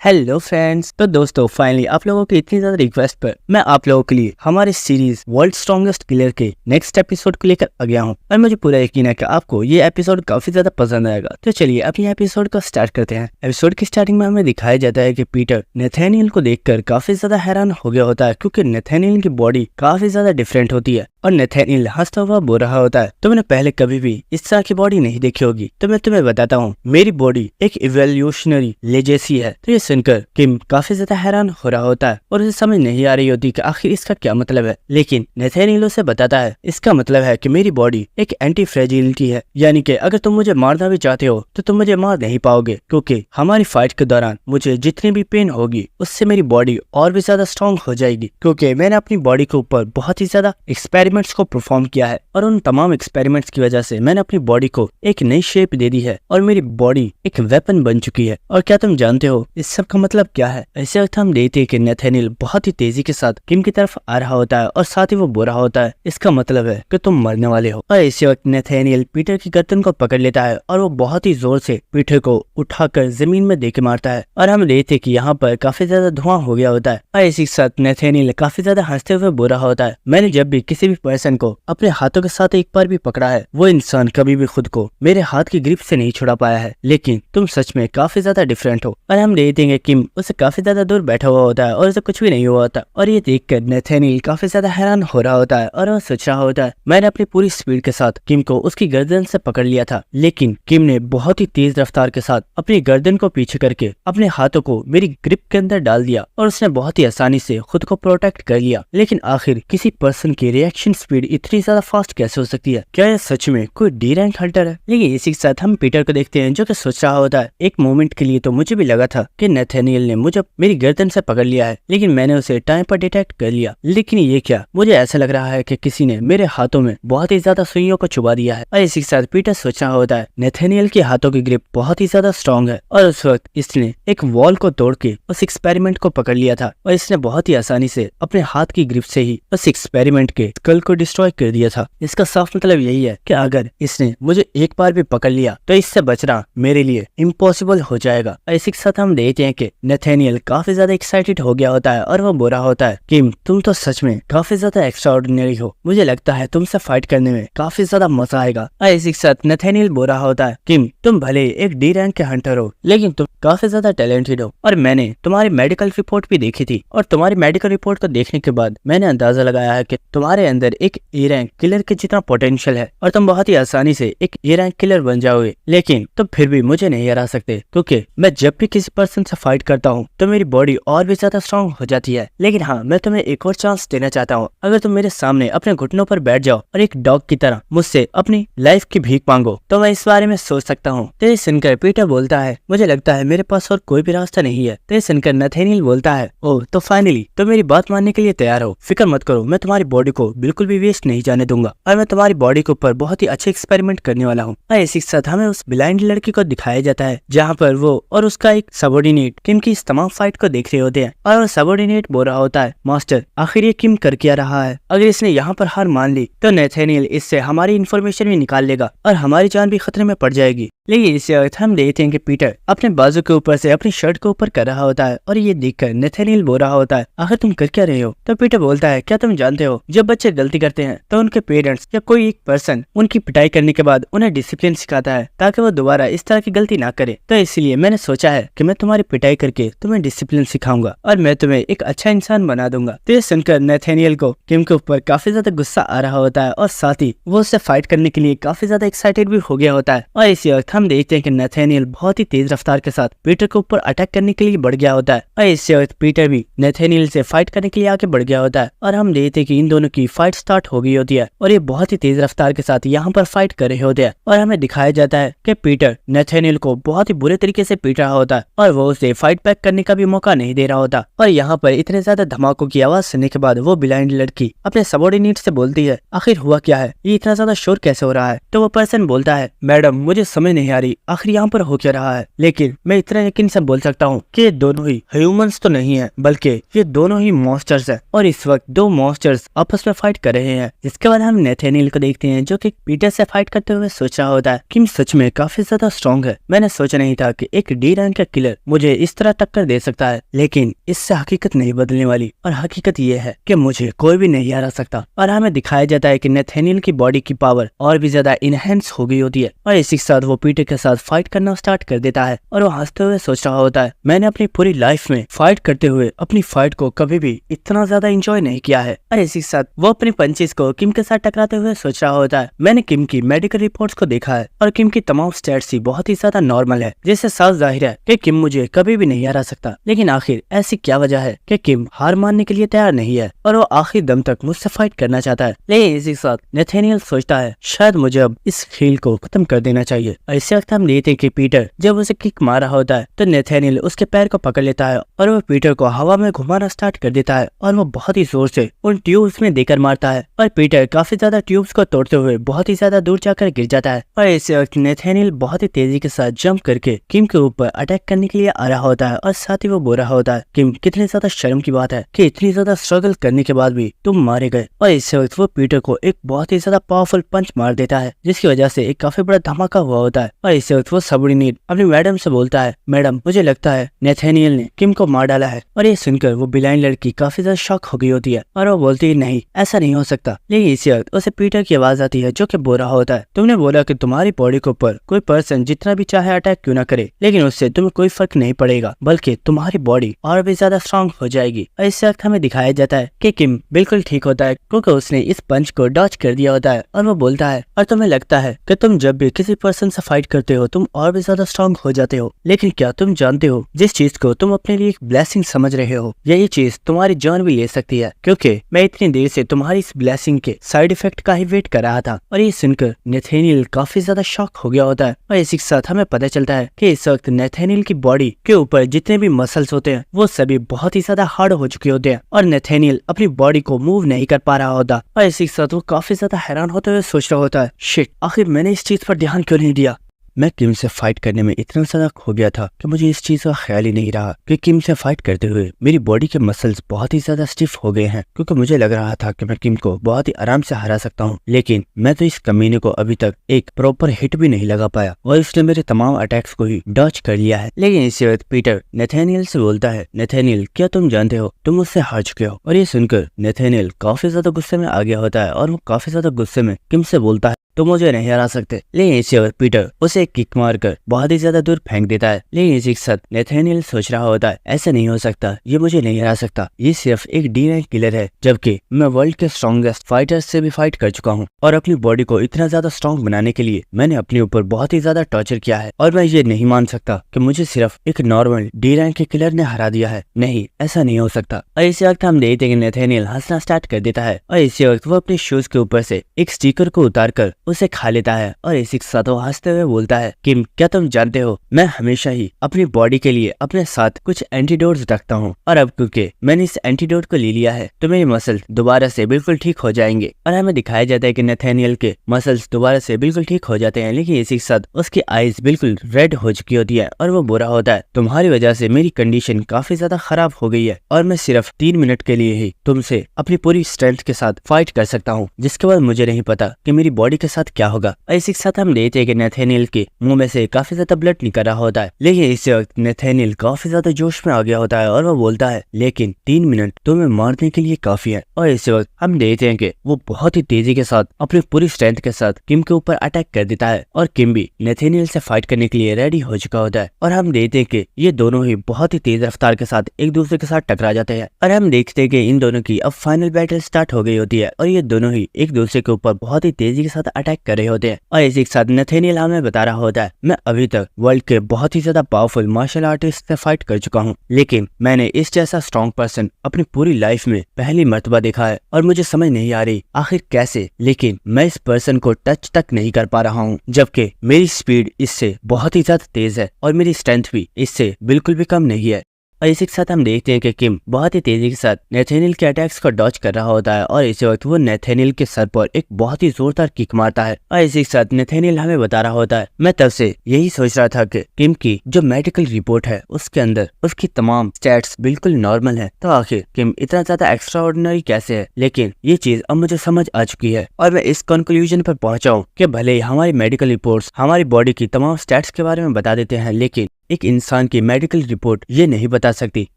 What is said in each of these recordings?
Hello friends. तो दोस्तों finally आप लोगों की इतनी ज्यादा रिक्वेस्ट पर मैं आप लोगों के लिए हमारे सीरीज वर्ल्ड स्ट्रॉन्गेस्ट किलर के नेक्स्ट एपिसोड को लेकर आ गया हूं और मुझे पूरा यकीन है कि आपको ये एपिसोड काफी ज्यादा पसंद आएगा। तो चलिए अपनी एपिसोड को स्टार्ट करते हैं। एपिसोड की स्टार्टिंग में हमें दिखाया जाता है कि पीटर नेथानियल को देखकर काफी ज्यादा हैरान हो गया होता है क्योंकि नेथानियल की बॉडी काफी ज्यादा डिफरेंट होती है और नेथानियल हंसता हुआ बोल रहा होता है, तुमने पहले कभी भी इस तरह की बॉडी नहीं देखी होगी। तो मैं तुम्हें बताता हूँ, मेरी बॉडी एक इवोल्यूशनरी लेजेसी है। तो ये सुनकर किम काफी ज्यादा हैरान हो रहा होता है और उसे समझ नहीं आ रही होती कि आखिर इसका क्या मतलब है। लेकिन नेथानियल उसे बताता है इसका मतलब है कि मेरी बॉडी एक एंटी फ्रेजिलिटी है, यानी कि अगर तुम मुझे मारना भी चाहते हो तो तुम मुझे मार नहीं पाओगे क्योंकि हमारी फाइट के दौरान मुझे जितनी भी पेन होगी उससे मेरी बॉडी और भी ज्यादा स्ट्रॉन्ग हो जाएगी क्योंकि मैंने अपनी बॉडी के ऊपर बहुत ही ज्यादा एक्सपेरिमेंट्स को परफॉर्म किया है और उन तमाम एक्सपेरिमेंट्स की वजह से मैंने अपनी बॉडी को एक नई शेप दे दी है और मेरी बॉडी एक वेपन बन चुकी है। और क्या तुम जानते हो इस सब का मतलब क्या है? ऐसे वक्त हम देखते हैं कि नेथानियल बहुत ही तेजी के साथ किम की तरफ आ रहा होता है और साथ ही वो बोल रहा होता है इसका मतलब है कि तुम मरने वाले हो। और इसी वक्त नेथानियल पीटर की गर्दन को पकड़ लेता है और वो बहुत ही जोर से पीटर को उठाकर जमीन में दे के मारता है और हम देखते हैं कि यहाँ पर काफी ज्यादा धुआं हो गया होता है। और इसी के साथ नेथानियल काफी ज्यादा हंसते हुए बोल रहा होता है, मैंने जब भी किसी भी पर्सन को अपने हाथों के साथ एक बार भी पकड़ा है वो इंसान कभी भी खुद को मेरे हाथ की ग्रिप से नहीं छुड़ा पाया है, लेकिन तुम सच में काफी ज्यादा डिफरेंट हो। और हम देखते हैं किम उसे काफी ज्यादा दूर बैठा हुआ होता है और उसे कुछ भी नहीं हुआ होता और ये देखकर नेथानियल काफी ज्यादा हैरान हो रहा होता है और वो सोच रहा होता है मैंने अपनी पूरी स्पीड के साथ किम को उसकी गर्दन से पकड़ लिया था, लेकिन किम ने बहुत ही तेज रफ्तार के साथ अपनी गर्दन को पीछे करके अपने हाथों को मेरी ग्रिप के अंदर डाल दिया और उसने बहुत ही आसानी से खुद को प्रोटेक्ट कर लिया। लेकिन आखिर किसी पर्सन की रिएक्शन स्पीड इतनी ज्यादा फास्ट कैसे हो सकती है? क्या यह सच में कोई डी रैंक हंटर है? लेकिन इसी के साथ हम पीटर को देखते हैं जो कि सोच रहा होता है एक मोमेंट के लिए तो मुझे भी लगा था कि नेथानियल ने मुझे मेरी गर्दन से पकड़ लिया है, लेकिन मैंने उसे टाइम पर डिटेक्ट कर लिया। लेकिन ये क्या, मुझे ऐसा लग रहा है कि किसी ने मेरे हाथों में बहुत ही ज्यादा सुइयों को चुबा दिया है। और इसी के साथ पीटर सोच रहा होता है नेथानियल के हाथों की ग्रिप बहुत ही ज्यादा स्ट्रॉन्ग है और उस वक्त इसने एक वॉल को तोड़ के उस एक्सपेरिमेंट को पकड़ लिया था और इसने बहुत ही आसानी से अपने हाथ की ग्रिप से ही उस एक्सपेरिमेंट के स्कल को डिस्ट्रॉय कर दिया था। इसका साफ मतलब यही है कि अगर इसने मुझे एक बार भी पकड़ लिया तो इससे बचना मेरे लिए इम्पॉसिबल हो जाएगा। और इसी के साथ हम देखते हैं कि नेथानियल काफी ज्यादा एक्साइटेड हो गया होता है और वो बोल रहा होता है किम तुम तो सच में काफी ज्यादा एक्स्ट्राऑर्डिनरी हो, मुझे लगता है तुमसे फाइट करने में काफी ज्यादा मजा आएगा। और इसी के साथ नेथानियल बोल रहा होता है किम तुम भले एक डी रैंक के हंटर हो लेकिन तुम काफी ज्यादा टैलेंटेड हो और मैंने तुम्हारी मेडिकल रिपोर्ट भी देखी थी और तुम्हारी मेडिकल रिपोर्ट को देखने के बाद मैंने अंदाजा लगाया है कि तुम्हारे अंदर एक ए रैंक किलर के जितना पोटेंशियल है और तुम बहुत ही आसानी से एक ए रैंक किलर बन जाओगे। लेकिन तुम फिर भी मुझे नहीं हरा सकते क्योंकि मैं जब भी किसी पर्सन से फाइट करता हूँ तो मेरी बॉडी और भी ज्यादा स्ट्रॉन्ग हो जाती है। लेकिन हाँ, मैं तुम्हें एक और चांस देना चाहता हूँ, अगर तुम मेरे सामने अपने घुटनों पर बैठ जाओ और एक डॉग की तरह मुझसे अपनी लाइफ की भीख मांगो तो मैं इस बारे में सोच सकता हूँ। तो ये सुनकर पीटर बोलता है मुझे लगता है मेरे पास और कोई भी रास्ता नहीं है। तो ये सुनकर नेथानियल बोलता है ओह तो फाइनली तो मेरी बात मानने के लिए तैयार हो, फिक्र मत करो, मैं तुम्हारी बॉडी को बिल्कुल भी वेस्ट नहीं जाने दूंगा और मैं तुम्हारी बॉडी के ऊपर बहुत ही अच्छे एक्सपेरिमेंट करने वाला हूँ। और इसी के साथ हमें उस ब्लाइंड लड़की को दिखाया जाता है जहाँ पर वो और उसका एक सबॉर्डिनेट किम की इस तमाम फाइट को देख रहे होते हैं और वो सबॉर्डिनेट बोल रहा होता है मास्टर आखिर ये किम कर क्या रहा है? अगर इसने यहाँ पर हार मान ली तो नेथानियल इससे हमारी इन्फॉर्मेशन भी निकाल लेगा और हमारी जान भी खतरे में पड़ जाएगी। लेकिन इस वक्त हम देखते हैं कि पीटर अपने बाजू के ऊपर से अपनी शर्ट के ऊपर कर रहा होता है और ये देखकर नेथानियल बोल रहा होता है आखिर तुम कर क्या रहे हो? तो पीटर बोलता है क्या तुम जानते हो जब बच्चे गलती करते हैं तो उनके पेरेंट्स या कोई एक पर्सन उनकी पिटाई करने के बाद उन्हें डिसिप्लिन सिखाता है ताकि वो दोबारा इस तरह की गलती ना करे। तो इसलिए मैंने सोचा है कि मैं तुम्हारी पिटाई करके तुम्हें डिसिप्लिन सिखाऊंगा और मैं तुम्हें एक अच्छा इंसान बना दूंगा। तो ये सुनकर नेथानियल को किम के ऊपर काफी ज्यादा गुस्सा आ रहा होता है और साथ ही वो उससे फाइट करने के लिए काफी ज्यादा एक्साइटेड भी हो गया होता है। और इसी वक्त हम देखते हैं कि नेथानियल बहुत ही तेज रफ्तार के साथ पीटर के ऊपर अटैक करने के लिए बढ़ गया होता है और इसी वक्त पीटर भी नेथानियल से फाइट करने के लिए आगे बढ़ गया होता है और हम देखते हैं कि इन दोनों की फाइट स्टार्ट हो गई होती है और ये बहुत ही तेज रफ्तार के साथ यहाँ पर फाइट कर रहे होते हैं। और हमें दिखाया जाता है कि पीटर नेथानियल को बहुत ही बुरे तरीके से पीट रहा होता है और वो उसे फाइट बैक करने का भी मौका नहीं दे रहा होता। और यहाँ पर इतने ज्यादा धमाकों की आवाज सुनने के बाद वो ब्लाइंड लड़की अपने सबॉर्डिनेट से बोलती है आखिर हुआ क्या है, ये इतना ज्यादा शोर कैसे हो रहा है? तो वो पर्सन बोलता है मैडम मुझे समझ नहीं आ रही आखिर यहाँ पर हो क्या रहा है, लेकिन मैं इतना यकीन से बोल सकता हूँ कि ये दोनों ही ह्यूमंस तो नहीं है बल्कि ये दोनों ही मॉन्स्टर्स है और इस वक्त दो मॉन्स्टर्स आपस में फाइट फाइट कर रहे हैं। जिसके बाद हम नेथेनियल को देखते हैं जो कि पीटर से फाइट करते हुए सोच रहा होता है किम सच में काफी ज्यादा स्ट्रॉन्ग है। मैंने सोचा नहीं था कि एक डी रैंक का किलर मुझे इस तरह टक्कर दे सकता है, लेकिन इससे हकीकत नहीं बदलने वाली और हकीकत ये है कि मुझे कोई भी नहीं हरा सकता। और हमें दिखाया जाता है कि नेथेनियल की बॉडी की पावर और भी ज्यादा इनहेंस हो गई होती है और इसी के साथ वो पीटर के साथ फाइट करना स्टार्ट कर देता है और वो हंसते हुए सोच रहा होता है मैंने अपनी पूरी लाइफ में फाइट करते हुए अपनी फाइट को कभी भी इतना ज्यादा एंजॉय नहीं किया है। और इसी के साथ वो अपनी पंचेस को किम के साथ टकराते हुए सोच रहा होता है मैंने किम की मेडिकल रिपोर्ट्स को देखा है और किम की तमाम स्टेट्स ही बहुत ही ज्यादा नॉर्मल है, जिससे साफ जाहिर है कि किम मुझे कभी भी नहीं हरा सकता। लेकिन आखिर ऐसी क्या वजह है कि किम हार मानने के लिए तैयार नहीं है और वो आखिर दम तक मुझसे फाइट करना चाहता है। लेकिन इसी के साथ नेथेनियल सोचता है शायद मुझे अब इस खेल को खत्म कर देना चाहिए। और इसी वक्त हम देखते हैं कि पीटर जब उसे किक मार रहा होता है तो नेथेनियल उसके पैर को पकड़ लेता है और वो पीटर को हवा में घुमाना स्टार्ट कर देता है और वो बहुत ही जोर से उन ट्यूब्स में देकर मारता है और पीटर काफी ज्यादा ट्यूब्स को तोड़ते हुए बहुत ही ज्यादा दूर जाकर गिर जाता है। और इसी वक्त नेथेनियल बहुत ही तेजी के साथ जंप करके किम के ऊपर अटैक करने के लिए आ रहा होता है और साथ ही वो बोल रहा होता है किम कितनी ज्यादा शर्म की बात है कि इतनी ज्यादा स्ट्रगल करने के बाद भी तुम मारे गए। और इसी वक्त वो पीटर को एक बहुत ही ज्यादा पावरफुल पंच मार देता है जिसकी वजह से एक काफी बड़ा धमाका हुआ होता है। और इसी वक्त वो सबॉर्डिनेट अपनी मैडम से बोलता है मैडम मुझे लगता है नेथेनियल ने किम को मार डाला है। और ये सुनकर वो ब्लाइंड लड़की काफी ज्यादा शॉक हो गई होती है और वो बोलती है नहीं ऐसा नहीं हो सकता। लेकिन इसी वक्त उसे पीटर की आवाज आती है जो कि बोल रहा होता है तुमने बोला कि तुम्हारी बॉडी के ऊपर कोई पर्सन जितना भी चाहे अटैक क्यों ना करे लेकिन उससे तुम्हें कोई फर्क नहीं पड़ेगा बल्कि तुम्हारी बॉडी और भी ज्यादा स्ट्रांग हो जाएगी। और इस वक्त हमें दिखाया जाता है कि किम बिल्कुल ठीक होता है क्योंकि उसने इस पंच को डॉच कर दिया होता है और वो बोलता है और तुम्हें लगता है कि तुम जब भी किसी पर्सन से फाइट करते हो तुम और भी ज्यादा स्ट्रांग हो जाते हो, लेकिन क्या तुम जानते हो जिस चीज को तुम अपने लिए एक ब्लेसिंग समझ रहे हो यही चीज तुम्हारी जान भी ले सकती है, क्योंकि मैं इतनी देर से तुम्हारी इस ब्लेसिंग के साइड इफेक्ट का ही वेट कर रहा था। और ये सुनकर नेथेनियल काफी ज्यादा शॉक हो गया होता है। और इसी के साथ हमें पता चलता है कि इस वक्त नेथेनियल की बॉडी के ऊपर जितने भी मसल्स होते हैं वो सभी बहुत ही ज्यादा हार्ड हो चुके होते हैं और नेथेनियल अपनी बॉडी को मूव नहीं कर पा रहा होता। और इसी के साथ वो काफी ज्यादा हैरान होते हुए सोच रहा होता है शिट आखिर मैंने इस चीज पर ध्यान क्यों नहीं दिया। मैं किम से फाइट करने में इतना ज्यादा खो गया था कि मुझे इस चीज का ख्याल ही नहीं रहा कि किम से फाइट करते हुए मेरी बॉडी के मसल्स बहुत ही ज्यादा स्टिफ हो गए हैं, क्योंकि मुझे लग रहा था कि मैं किम को बहुत ही आराम से हरा सकता हूँ। लेकिन मैं तो इस कमीने को अभी तक एक प्रॉपर हिट भी नहीं लगा पाया और इसने मेरे तमाम अटैक्स को ही डॉच कर लिया है। लेकिन इसी वक्त पीटर नेथेनियल से बोलता है नेथेनियल क्या तुम जानते हो तुम मुझसे हार चुके हो। और ये सुनकर नेथेनियल काफी ज्यादा गुस्से में आ गया होता है और वो काफी ज्यादा गुस्से में किम से बोलता है तो मुझे नहीं हरा सकते। लेकिन इसी वक्त पीटर उसे एक किक मारकर बहुत ही ज्यादा दूर फेंक देता है। लेकिन इसी के साथ नेथेनियल सोच रहा होता है ऐसा नहीं हो सकता, ये मुझे नहीं हरा सकता, ये सिर्फ एक डी रैंक किलर है जबकि मैं वर्ल्ड के स्ट्रॉन्गेस्ट फाइटर्स से भी फाइट कर चुका हूँ और अपनी बॉडी को इतना ज्यादा स्ट्रॉन्ग बनाने के लिए मैंने अपने ऊपर बहुत ही ज्यादा टॉर्चर किया है और मैं ये नहीं मान सकता कि मुझे सिर्फ एक नॉर्मल डी रैंक के किलर ने हरा दिया है। नहीं ऐसा नहीं हो सकता। और इसी वक्त हम देखते हैं कि नेथेनियल हंसना स्टार्ट कर देता है और इसी वक्त वो अपने शूज के ऊपर से एक स्टिकर को उतार कर उसे खा लेता है और इसी के साथ वो हंसते हुए बोलता है किम क्या तुम जानते हो मैं हमेशा ही अपनी बॉडी के लिए अपने साथ कुछ एंटीडोट्स रखता हूँ और अब क्योंकि मैंने इस एंटीडोट को ले लिया है तो मेरे मसल दोबारा से बिल्कुल ठीक हो जाएंगे। और हमें दिखाया जाता है कि नेथेनियल के मसल्स दोबारा से बिल्कुल ठीक हो जाते हैं, लेकिन इसी के साथ उसकी आईज बिल्कुल रेड हो चुकी होती है और वो बुरा होता है तुम्हारी वजह से मेरी कंडीशन काफी ज्यादा खराब हो गई है और मैं सिर्फ 3 मिनट के लिए ही तुमसे अपनी पूरी स्ट्रेंथ के साथ फाइट कर सकता हूँ, जिसके बाद मुझे नहीं पता कि मेरी बॉडी के साथ क्या होगा। इसी के साथ हम देखते हैं कि नेथेनियल के मुंह में से काफी ज्यादा ब्लड निकल रहा होता है। लेकिन इस वक्त नेथेनियल काफी ज्यादा जोश में आ गया होता है और वो बोलता है लेकिन 3 मिनट तुम्हें मारने के लिए काफी है। और इस वक्त हम देखते हैं कि वो बहुत ही तेजी के साथ अपनी पूरी स्ट्रेंथ के साथ किम के ऊपर अटैक कर देता है और किम भी नेथेनियल से फाइट करने के लिए रेडी हो चुका होता है। और हम देखते हैं कि ये दोनों ही बहुत ही तेज रफ्तार के साथ एक दूसरे के साथ टकरा जाते हैं और हम देखते हैं कि इन दोनों की अब फाइनल बैटल स्टार्ट हो गई होती है और ये दोनों ही एक दूसरे के ऊपर बहुत ही तेजी के साथ अटैक कर रहे होते हैं। और इसी के साथ नेथेनियल हमें बता रहा होता है मैं अभी तक वर्ल्ड के बहुत ही ज्यादा पावरफुल मार्शल आर्टिस्ट से फाइट कर चुका हूँ, लेकिन मैंने इस जैसा स्ट्रॉन्ग पर्सन अपनी पूरी लाइफ में पहली मर्तबा देखा है और मुझे समझ नहीं आ रही आखिर कैसे, लेकिन मैं इस पर्सन को टच तक नहीं कर पा रहा हूँ जबकि मेरी स्पीड इससे बहुत ही ज्यादा तेज है और मेरी स्ट्रेंथ भी इससे बिल्कुल भी कम नहीं है। और इसी के साथ हम देखते हैं कि किम बहुत ही तेजी के साथ नेथेनियल के अटैक्स को डॉज कर रहा होता है और इसी वक्त वो नेथेनियल के सर पर एक बहुत ही जोरदार किक मारता है। और इसी के साथ नेथेनियल हमें बता रहा होता है, मैं तब से यही सोच रहा था कि किम की जो मेडिकल रिपोर्ट है उसके अंदर उसकी तमाम स्टैट्स बिल्कुल नॉर्मल है, तो आखिर किम इतना ज्यादा एक्स्ट्रा ऑर्डिनरी कैसे है। लेकिन ये चीज अब मुझे समझ आ चुकी है और मैं इस कंक्लूजन पर पहुंचा हूं कि भले ही हमारी मेडिकल रिपोर्ट्स हमारी बॉडी की तमाम स्टैट्स के बारे में बता देते हैं, लेकिन एक इंसान की मेडिकल रिपोर्ट ये नहीं बता सकती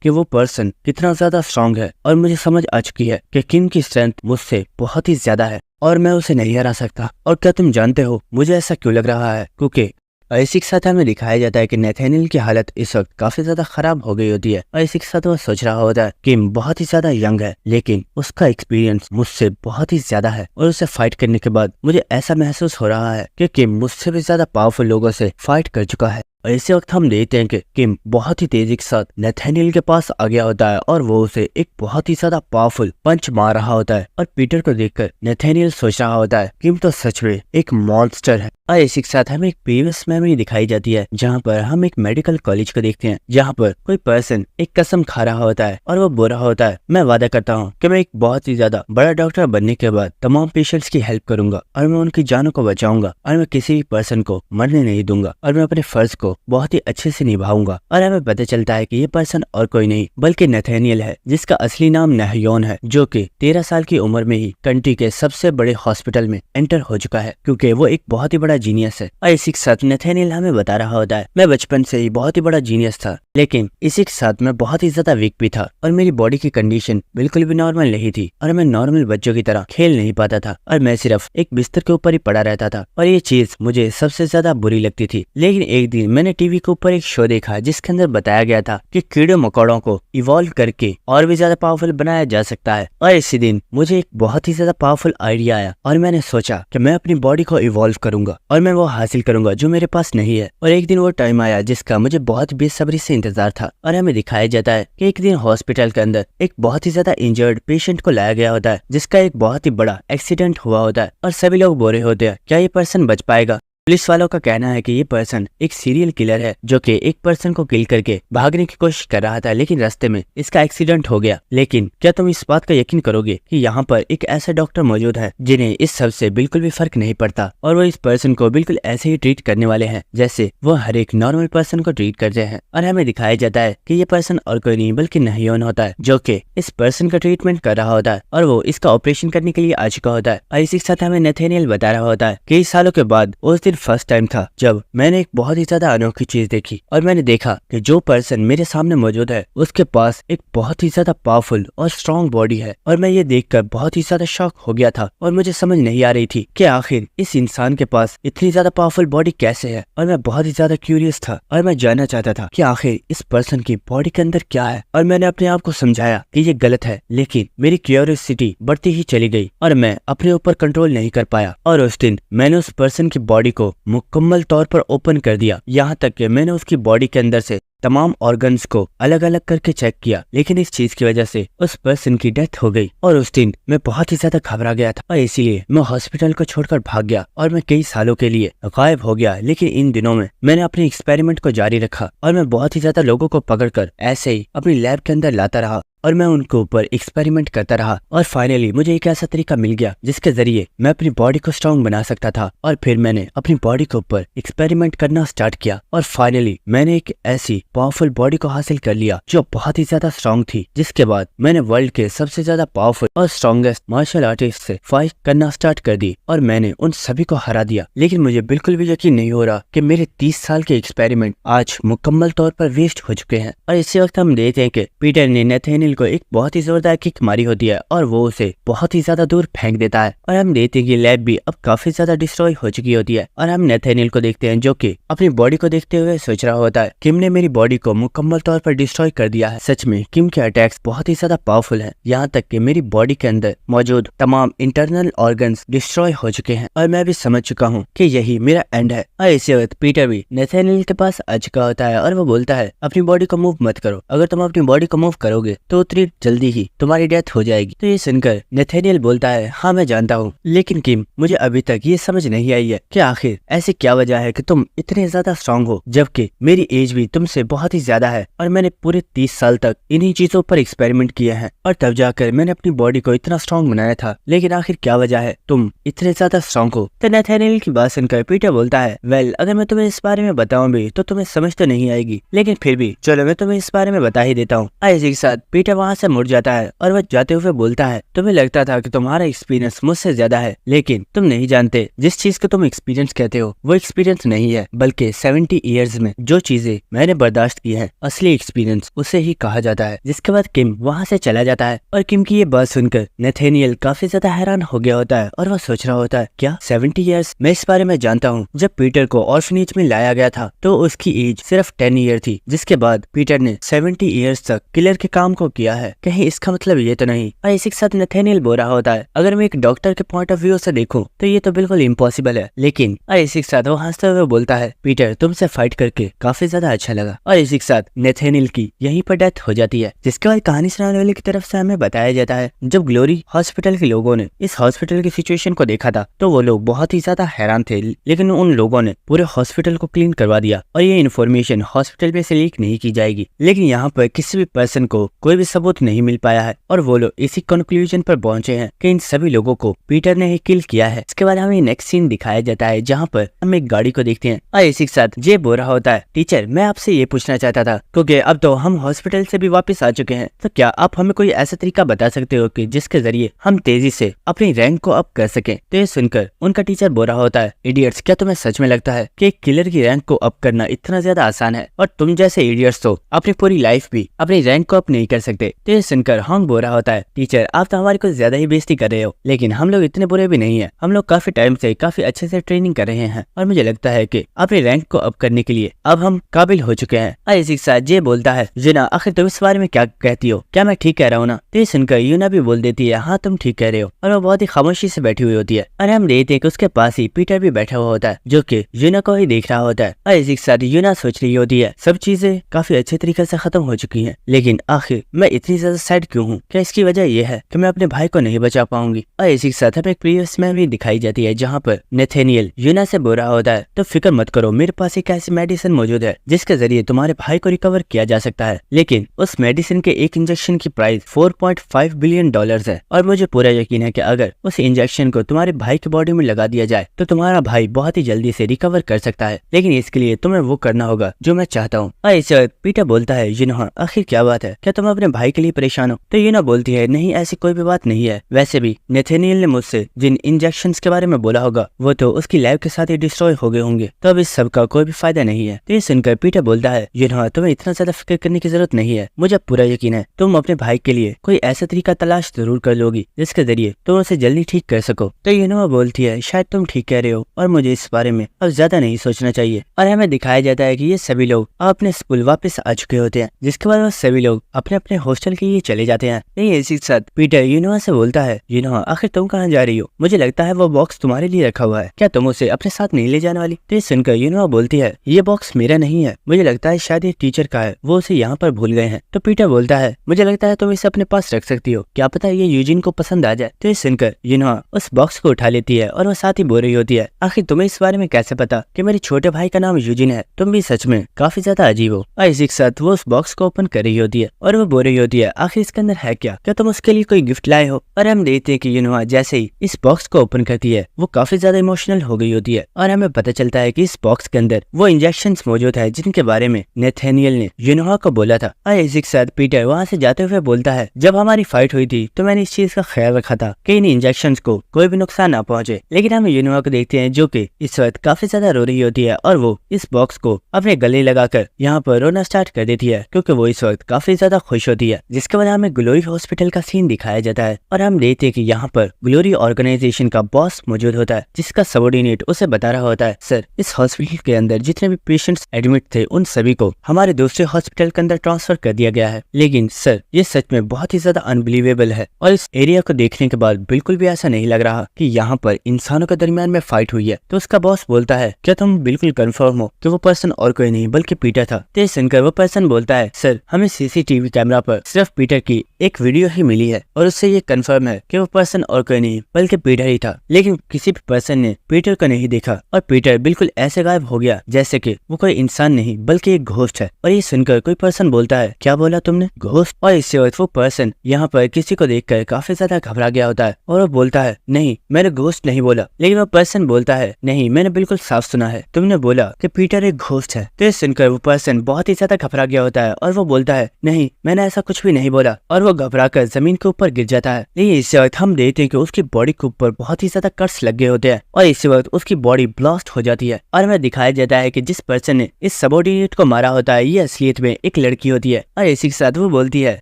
कि वो पर्सन कितना ज्यादा स्ट्रांग है। और मुझे समझ आ चुकी है कि किम की स्ट्रेंथ मुझसे बहुत ही ज्यादा है और मैं उसे नहीं हरा सकता। और क्या तुम जानते हो मुझे ऐसा क्यों लग रहा है? क्योंकि इसी के साथ हमें दिखाया जाता है कि नेथेनियल की हालत इस वक्त काफी ज्यादा खराब हो गई होती है और इसी के साथ वो सोच रहा होता है किम बहुत ही ज्यादा यंग है, लेकिन उसका एक्सपीरियंस मुझसे बहुत ही ज्यादा है और उसे फाइट करने के बाद मुझे ऐसा महसूस हो रहा है कि किम मुझसे भी ज्यादा पावरफुल लोगों से फाइट कर चुका है। और इसी वक्त हम देखते हैं कि किम बहुत ही तेजी के साथ नेथेनियल के पास आ गया होता है और वो उसे एक बहुत ही ज्यादा पावरफुल पंच मार रहा होता है। और पीटर को देखकर नेथेनियल सोच रहा होता है किम तो सच में एक मॉन्स्टर है। और इसी के साथ हमें एक प्रीवियस मेमोरी दिखाई जाती है जहाँ पर हम एक मेडिकल कॉलेज को देखते हैं जहाँ पर कोई पर्सन एक कसम खा रहा होता है और वो बोल रहा होता है, मैं वादा करता हूँ कि मैं एक बहुत ही ज्यादा बड़ा डॉक्टर बनने के बाद तमाम पेशेंट्स की हेल्प करूंगा और मैं उनकी जानों को बचाऊंगा और मैं किसी भी पर्सन को मरने नहीं दूंगा और मैं अपने फर्ज को बहुत ही अच्छे से निभाऊंगा। और हमें पता चलता है कि ये पर्सन और कोई नहीं बल्कि नेथेनियल है, जिसका असली नाम नहयोन है, जो कि 13 साल की उम्र में ही कंट्री के सबसे बड़े हॉस्पिटल में एंटर हो चुका है क्योंकि वो एक बहुत ही बड़ा जीनियस है। और इसी के साथ नेथेनियल हमें बता रहा होता है, मैं बचपन से ही बहुत ही बड़ा जीनियस था, लेकिन इसी के साथ मैं बहुत ही ज्यादा वीक भी था और मेरी बॉडी की कंडीशन बिल्कुल भी नॉर्मल नहीं थी और मैं नॉर्मल बच्चों की तरह खेल नहीं पाता था और मैं सिर्फ एक बिस्तर के ऊपर ही पड़ा रहता था और ये चीज मुझे सबसे ज्यादा बुरी लगती थी। लेकिन एक दिन मैंने टीवी के ऊपर एक शो देखा जिसके अंदर बताया गया था कि कीड़े मकोड़ों को इवॉल्व करके और भी ज्यादा पावरफुल बनाया जा सकता है। और इसी दिन मुझे एक बहुत ही ज्यादा पावरफुल आइडिया आया और मैंने सोचा कि मैं अपनी बॉडी को इवॉल्व करूंगा और मैं वो हासिल करूंगा जो मेरे पास नहीं है। और एक दिन वो टाइम आया जिसका मुझे बहुत बेसब्री से इंतजार था और हमें दिखाया जाता है कि एक दिन हॉस्पिटल के अंदर एक बहुत ही ज्यादा इंजर्ड पेशेंट को लाया गया होता है जिसका एक बहुत ही बड़ा एक्सीडेंट हुआ होता है और सभी लोग बोल रहे होते हैं क्या ये पर्सन बच पाएगा। पुलिस वालों का कहना है कि ये पर्सन एक सीरियल किलर है जो कि एक पर्सन को किल करके भागने की कोशिश कर रहा था, लेकिन रास्ते में इसका एक्सीडेंट हो गया। लेकिन क्या तुम इस बात का यकीन करोगे कि यहाँ पर एक ऐसा डॉक्टर मौजूद है जिन्हें इस सब से बिल्कुल भी फर्क नहीं पड़ता और वो इस पर्सन को बिल्कुल ऐसे ही ट्रीट करने वाले हैं जैसे वो हर एक नॉर्मल पर्सन को ट्रीट करते हैं। और हमें दिखाया जाता है कि ये पर्सन और कोई नहीं बल्कि नहयोन होता है जो कि इस पर्सन का ट्रीटमेंट कर रहा होता है और वो इसका ऑपरेशन करने के लिए आ चुका होता है। और इसी के साथ हमें नेथेनियल बता रहा होता है कई सालों के बाद उस दिन फर्स्ट टाइम था जब मैंने एक बहुत ही ज्यादा अनोखी चीज देखी और मैंने देखा कि जो पर्सन मेरे सामने मौजूद है उसके पास एक बहुत ही ज्यादा पावरफुल और स्ट्रॉन्ग बॉडी है। और मैं ये देखकर बहुत ही ज्यादा शॉक हो गया था और मुझे समझ नहीं आ रही थी कि आखिर इस इंसान के पास इतनी ज्यादा पावरफुल बॉडी कैसे है। और मैं बहुत ही ज्यादा क्यूरियस था और मैं जानना चाहता था कि आखिर इस पर्सन की बॉडी के अंदर क्या है। और मैंने अपने आप को समझाया कि ये गलत है, लेकिन मेरी क्यूरियोसिटी बढ़ती ही चली गई और मैं अपने ऊपर कंट्रोल नहीं कर पाया। और उस दिन मैंने उस पर्सन की बॉडी को मुकम्मल तौर पर ओपन कर दिया, यहाँ तक कि मैंने उसकी बॉडी के अंदर से तमाम ऑर्गन्स को अलग अलग करके चेक किया, लेकिन इस चीज की वजह से उस पर्सन की डेथ हो गई। और उस दिन मैं बहुत ही ज्यादा घबरा गया था और इसीलिए मैं हॉस्पिटल को छोड़कर भाग गया और मैं कई सालों के लिए गायब हो गया। लेकिन इन दिनों में मैंने अपने एक्सपेरिमेंट को जारी रखा और मैं बहुत ही ज्यादा लोगों को पकड़कर ऐसे ही अपनी लैब के अंदर लाता रहा और मैं उनके ऊपर एक्सपेरिमेंट करता रहा। और फाइनली मुझे एक ऐसा तरीका मिल गया जिसके जरिए मैं अपनी बॉडी को स्ट्रॉन्ग बना सकता था। और फिर मैंने अपनी बॉडी के ऊपर एक्सपेरिमेंट करना स्टार्ट किया और फाइनली मैंने एक ऐसी पावरफुल बॉडी को हासिल कर लिया जो बहुत ही ज्यादा स्ट्रॉन्ग थी, जिसके बाद मैंने वर्ल्ड के सबसे ज्यादा पावरफुल और स्ट्रॉन्गेस्ट मार्शल आर्टिस्ट से फाइट करना स्टार्ट कर दी और मैंने उन सभी को हरा दिया। लेकिन मुझे बिल्कुल भी यकीन नहीं हो रहा कि मेरे 30 साल के एक्सपेरिमेंट आज मुकम्मल तौर पर वेस्ट हो चुके हैं। और इसी वक्त हम देखते हैं कि पीटर ने नेथेनियल को एक बहुत ही जोरदार किक मारी होती है और वो उसे बहुत ही ज्यादा दूर फेंक देता है। और हम देखते हैं कि लैब भी अब काफी ज्यादा डिस्ट्रॉय हो चुकी होती है और हम नेथेनियल को देखते हैं जो कि अपनी बॉडी को देखते हुए सोच रहा होता है, किम ने मेरी बॉडी को मुकम्मल तौर पर डिस्ट्रॉय कर दिया है। सच में किम के अटैक्स बहुत ही ज्यादा पावरफुल हैं, यहाँ तक कि मेरी बॉडी के अंदर मौजूद तमाम इंटरनल ऑर्गन्स डिस्ट्रॉय हो चुके हैं और मैं भी समझ चुका हूँ कि यही मेरा एंड है। और इसी वक्त पीटर भी नेथेनियल के पास आ चुका होता है और वो बोलता है अपनी बॉडी को मूव मत करो, अगर तुम अपनी बॉडी को मूव करोगे तो इतनी जल्दी ही तुम्हारी डेथ हो जाएगी। तो ये सुनकर नेथेनियल बोलता है, हाँ मैं जानता हूँ, लेकिन किम मुझे अभी तक ये समझ नहीं आई है कि आखिर ऐसी क्या वजह है कि तुम इतने ज्यादा स्ट्रांग हो, जबकि मेरी एज भी तुमसे बहुत ही ज्यादा है और मैंने पूरे 30 साल तक इन्हीं चीजों पर एक्सपेरिमेंट किए हैं और तब जाकर मैंने अपनी बॉडी को इतना स्ट्रांग बनाया था। लेकिन आखिर क्या वजह है तुम इतने ज्यादा स्ट्रांग हो? तो नेथेनियल की बात सुनकर पीटर बोलता है, वेल अगर मैं तुम्हें इस बारे में बताऊं भी तो तुम्हें समझ तो नहीं आएगी, लेकिन फिर भी चलो मैं तुम्हें इस बारे में बता ही देता हूँ। इसी के साथ पीटर वहाँ से मुड़ जाता है और वह जाते हुए बोलता है, तुम्हें लगता था कि तुम्हारा एक्सपीरियंस मुझसे ज्यादा है, लेकिन तुम नहीं जानते जिस चीज को तुम एक्सपीरियंस कहते हो वो एक्सपीरियंस नहीं है, बल्कि 70 ईयर्स में जो चीजें मैंने बर्दाश्त की है असली एक्सपीरियंस उसे ही कहा जाता है। जिसके बाद किम वहाँ से चला जाता है और किम की ये बात सुनकर नेथेनियल काफी ज्यादा हैरान हो गया होता है और वह सोच रहा होता है, क्या 70 ईयर्स? मैं इस बारे में जानता हूँ। जब पीटर को ऑर्फनेज में लाया गया था तो उसकी एज सिर्फ 10 ईयर थी, जिसके बाद पीटर ने 70 ईयर्स तक किलर के काम को किया है। कहीं इसका मतलब ये तो नहीं? और इसी के साथ नेथेनियल बोल रहा होता है, अगर मैं एक डॉक्टर के पॉइंट ऑफ व्यू से देखूं तो ये तो बिल्कुल इम्पॉसिबल है, लेकिन और इसी के साथ वो हंसते हुए बोलता है, पीटर तुमसे फाइट करके काफी ज्यादा अच्छा लगा। और इसी के साथ नेथेनियल की यहीं पर डेथ हो जाती है। जिसके बाद कहानी सुनाने वाले की तरफ से हमें बताया जाता है, जब ग्लोरी हॉस्पिटल के लोगों ने इस हॉस्पिटल की सिचुएशन को देखा था तो वो लोग बहुत ही ज्यादा हैरान थे, लेकिन उन लोगों ने पूरे हॉस्पिटल को क्लीन करवा दिया और ये इन्फॉर्मेशन हॉस्पिटल में से लीक नहीं की जाएगी। लेकिन यहाँ पर किसी भी पर्सन को कोई भी सबूत नहीं मिल पाया है और वो लोग इसी कंक्लूजन पर पहुंचे हैं कि इन सभी लोगों को पीटर ने ही किल किया है। इसके बाद हमें नेक्स्ट सीन दिखाया जाता है जहाँ पर हम एक गाड़ी को देखते हैं और इसी के साथ जे बोल रहा होता है, टीचर मैं आपसे ये पूछना चाहता था, क्योंकि अब तो हम हॉस्पिटल से भी वापस आ चुके हैं, तो क्या आप हमें कोई ऐसा तरीका बता सकते हो कि जिसके जरिए हम तेजी से अपनी रैंक को अप कर सकें? तो ये सुनकर उनका टीचर बोल रहा होता है, इडियट्स क्या तुम्हें सच में लगता है कि एक किलर की रैंक को अप करना इतना ज्यादा आसान है? और तुम जैसे इडियट्स तो अपनी पूरी लाइफ भी अपनी रैंक को अप नहीं कर सकते। तो ये सुनकर हॉन्ग बोल रहा होता है, टीचर आप तो हमारी कुछ ज्यादा ही बेइज्जती कर रहे हो, लेकिन हम लोग इतने बुरे भी नहीं है, हम लोग काफी टाइम से काफी अच्छे से ट्रेनिंग कर रहे हैं और मुझे लगता है कि अपनी रैंक को अप करने के लिए अब हम काबिल हो चुके हैं। और इसी के साथ जे बोलता है, यूना आखिर तुम इस बारे में क्या कहती हो, क्या मैं ठीक कह रहा हूँ ना? तो ये सुनकर यूना भी बोल देती है, हाँ तुम ठीक कह रहे हो, और वो बहुत ही खामोशी से बैठी हुई होती है। और हम देखते हैं कि उसके पास ही पीटर भी बैठा हुआ होता है जो कि यूना को ही देख रहा होता है। और इसी के साथ यूना सोच रही होती है, सब चीजें काफी अच्छे तरीके से खत्म हो चुकी हैं, लेकिन आखिर मैं इतनी ज्यादा सैड क्यों हूँ? क्या इसकी वजह यह है कि मैं अपने भाई को नहीं बचा पाऊंगी? और इसी के साथ हमें एक प्रीवियस में भी दिखाई जाती है जहाँ पर नेथेनियल यूना से बोल रहा होता है, तो फिक्र मत करो, मेरे पास एक ऐसी मेडिसिन मौजूद है जिसके जरिए तुम्हारे भाई को रिकवर किया जा सकता है, लेकिन उस मेडिसिन के एक इंजेक्शन की प्राइस $4.5 बिलियन है। और मुझे पूरा यकीन है कि अगर उस इंजेक्शन को तुम्हारे भाई की बॉडी में लगा दिया जाए तो तुम्हारा भाई बहुत ही जल्दी से रिकवर कर सकता है, लेकिन इसके लिए तुम्हें वो करना होगा जो मैं चाहता हूँ। और इस वक्त पीटर बोलता है, यूना आखिर क्या बात है, क्या तुम अपने भाई के लिए परेशान हो? तो यूना बोलती है, नहीं ऐसी कोई भी बात नहीं है, वैसे भी नेथेनियल ने मुझसे जिन इंजेक्शंस के बारे में बोला होगा वो तो उसकी लाइफ के साथ ही डिस्ट्रॉय हो गए होंगे, तो अब इस सब का कोई भी फायदा नहीं है। तो ये सुनकर पीटर बोलता है, यूना तुम्हें इतना ज्यादा फिक्र करने की जरूरत नहीं है, मुझे पूरा यकीन है तुम अपने भाई के लिए कोई ऐसा तरीका तलाश जरूर कर लोगी जिसके जरिए तुम उसे जल्दी ठीक कर सको। तो यूना बोलती है, शायद तुम ठीक कह रहे हो और मुझे इस बारे में अब ज्यादा नहीं सोचना चाहिए। और हमें दिखाया जाता है कि ये सभी लोग अपने स्कूल वापस आ चुके होते हैं, जिसके बाद वो सभी लोग अपने अपने हॉस्टल के लिए चले जाते हैं। यही इसी के साथ पीटर यूना से बोलता है, यूना आखिर तुम कहाँ जा रही हो? मुझे लगता है वो बॉक्स तुम्हारे लिए रखा हुआ है, क्या तुम उसे अपने साथ नहीं ले जाने वाली? तो ये सुनकर यूना बोलती है, ये बॉक्स मेरा नहीं है, मुझे लगता है शायद ये टीचर का है, वो उसे यहाँ पर भूल गए हैं। तो पीटर बोलता है, मुझे लगता है तुम इसे अपने पास रख सकती हो, क्या पता ये यूजिन को पसंद आ जाए। तो ये सुनकर यूना उस बॉक्स को उठा लेती है और वो साथ ही बोल रही होती है, आखिर तुम्हें इस बारे में कैसे पता कि मेरे छोटे भाई का नाम यूजिन है? तुम भी सच में काफी ज्यादा अजीब हो। और इसी के साथ वो उस बॉक्स को ओपन कर रही होती है और वो बोल रही होती है, आखिर इसके अंदर है क्या तुम उसके लिए कोई गिफ्ट लाए हो? और हम देखते हैं कि यूना जैसे ही इस बॉक्स को ओपन करती है वो काफी ज्यादा इमोशनल हो गई होती है और हमें पता चलता है कि इस बॉक्स के अंदर वो इंजेक्शंस मौजूद है जिनके बारे में नेथेनियल ने यूना को बोला था। और इसी के साथ पीटर वहाँ से जाते हुए बोलता है, जब हमारी फाइट हुई थी तो मैंने इस चीज का ख्याल रखा था कि इन इंजेक्शंस को कोई भी नुकसान ना पहुंचे, लेकिन हम यूना को देखते हैं जो कि इस वक्त काफी ज्यादा रो रही होती है और वो इस बॉक्स को अपने गले लगाकर यहाँ पर रोना स्टार्ट कर देती है क्योंकि वो इस वक्त काफी ज्यादा खुश होती है। जिसके बाद हमें ग्लोरी हॉस्पिटल का सीन दिखाया जाता है और हम देखते हैं कि यहाँ पर ग्लोरी ऑर्गेनाइजेशन का बॉस मौजूद होता है जिसका सबॉर्डिनेट उसे बता रहा होता है, सर इस हॉस्पिटल के अंदर जितने भी पेशेंट्स एडमिट थे उन सभी को हमारे दूसरे हॉस्पिटल के अंदर ट्रांसफर कर दिया गया है, लेकिन सर ये सच में बहुत ही ज्यादा अनबिलीवेबल है और इस एरिया को देखने के बाद बिल्कुल भी ऐसा नहीं लग रहा कि यहाँ पर इंसानों के दरमियान में फाइट हुई है। तो उसका बॉस बोलता है, क्या तुम बिल्कुल कंफर्म हो कि वो पर्सन और कोई नहीं बल्कि पीटर था? तो सुनकर वो पर्सन बोलता है, सर हमें सीसीटीवी कैमरा पर सिर्फ पीटर की एक वीडियो ही मिली है और उससे ये कंफर्म है कि वो पर्सन और कोई नहीं बल्कि पीटर ही था। लेकिन किसी भी पर्सन ने पीटर को नहीं देखा और पीटर बिल्कुल ऐसे गायब हो गया जैसे कि वो कोई इंसान नहीं बल्कि एक घोस्ट है। और ये सुनकर कोई पर्सन बोलता है, क्या बोला तुमने, घोस्ट? और इससे वक्त वो पर्सन यहाँ पर किसी को देखकर काफी ज्यादा घबरा गया होता है और वो बोलता है, नहीं मैंने घोस्ट नहीं बोला। लेकिन वो पर्सन बोलता है, नहीं मैंने बिल्कुल साफ सुना है, तुमने बोला कि पीटर एक घोस्ट है। तो ये सुनकर वो पर्सन बहुत ही ज्यादा घबरा गया होता है और वो बोलता है, नहीं मैंने ऐसा कुछ भी नहीं बोला, और वो घबरा कर जमीन के ऊपर गिर जाता है। लेकिन इसी वक्त हम देखते हैं कि उसकी बॉडी के ऊपर बहुत ही ज्यादा कट्स लग गए होते हैं और इसी वक्त उसकी बॉडी ब्लास्ट हो जाती है और हमें दिखाया जाता है कि जिस पर्सन ने इस सबऑर्डिनेट को मारा होता है ये असलियत में एक लड़की होती है। और इसी के साथ वो बोलती है,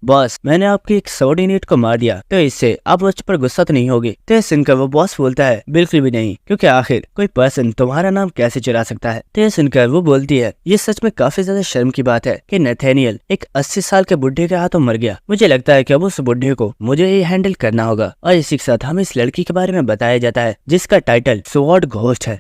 बॉस मैंने आपके एक सबऑर्डिनेट को मार दिया, तो इससे आप मुझ पर गुस्सा तो नहीं होगे? तो सुनकर वो बॉस बोलता है, बिल्कुल भी नहीं, क्योंकि आखिर कोई पर्सन तुम्हारा नाम कैसे चुरा सकता है? तो सुनकर वो बोलती है, ये सच में काफी ज्यादा शर्म की बात है कि नथानियल एक 80 साल के बुढ़े के हाथों मर गया। मुझे लगता है कि अब उस बुढ़े को मुझे ही हैंडल करना होगा। और इसी के साथ हमें इस लड़की के बारे में बताया जाता है जिसका टाइटल स्वॉर्ड घोस्ट है।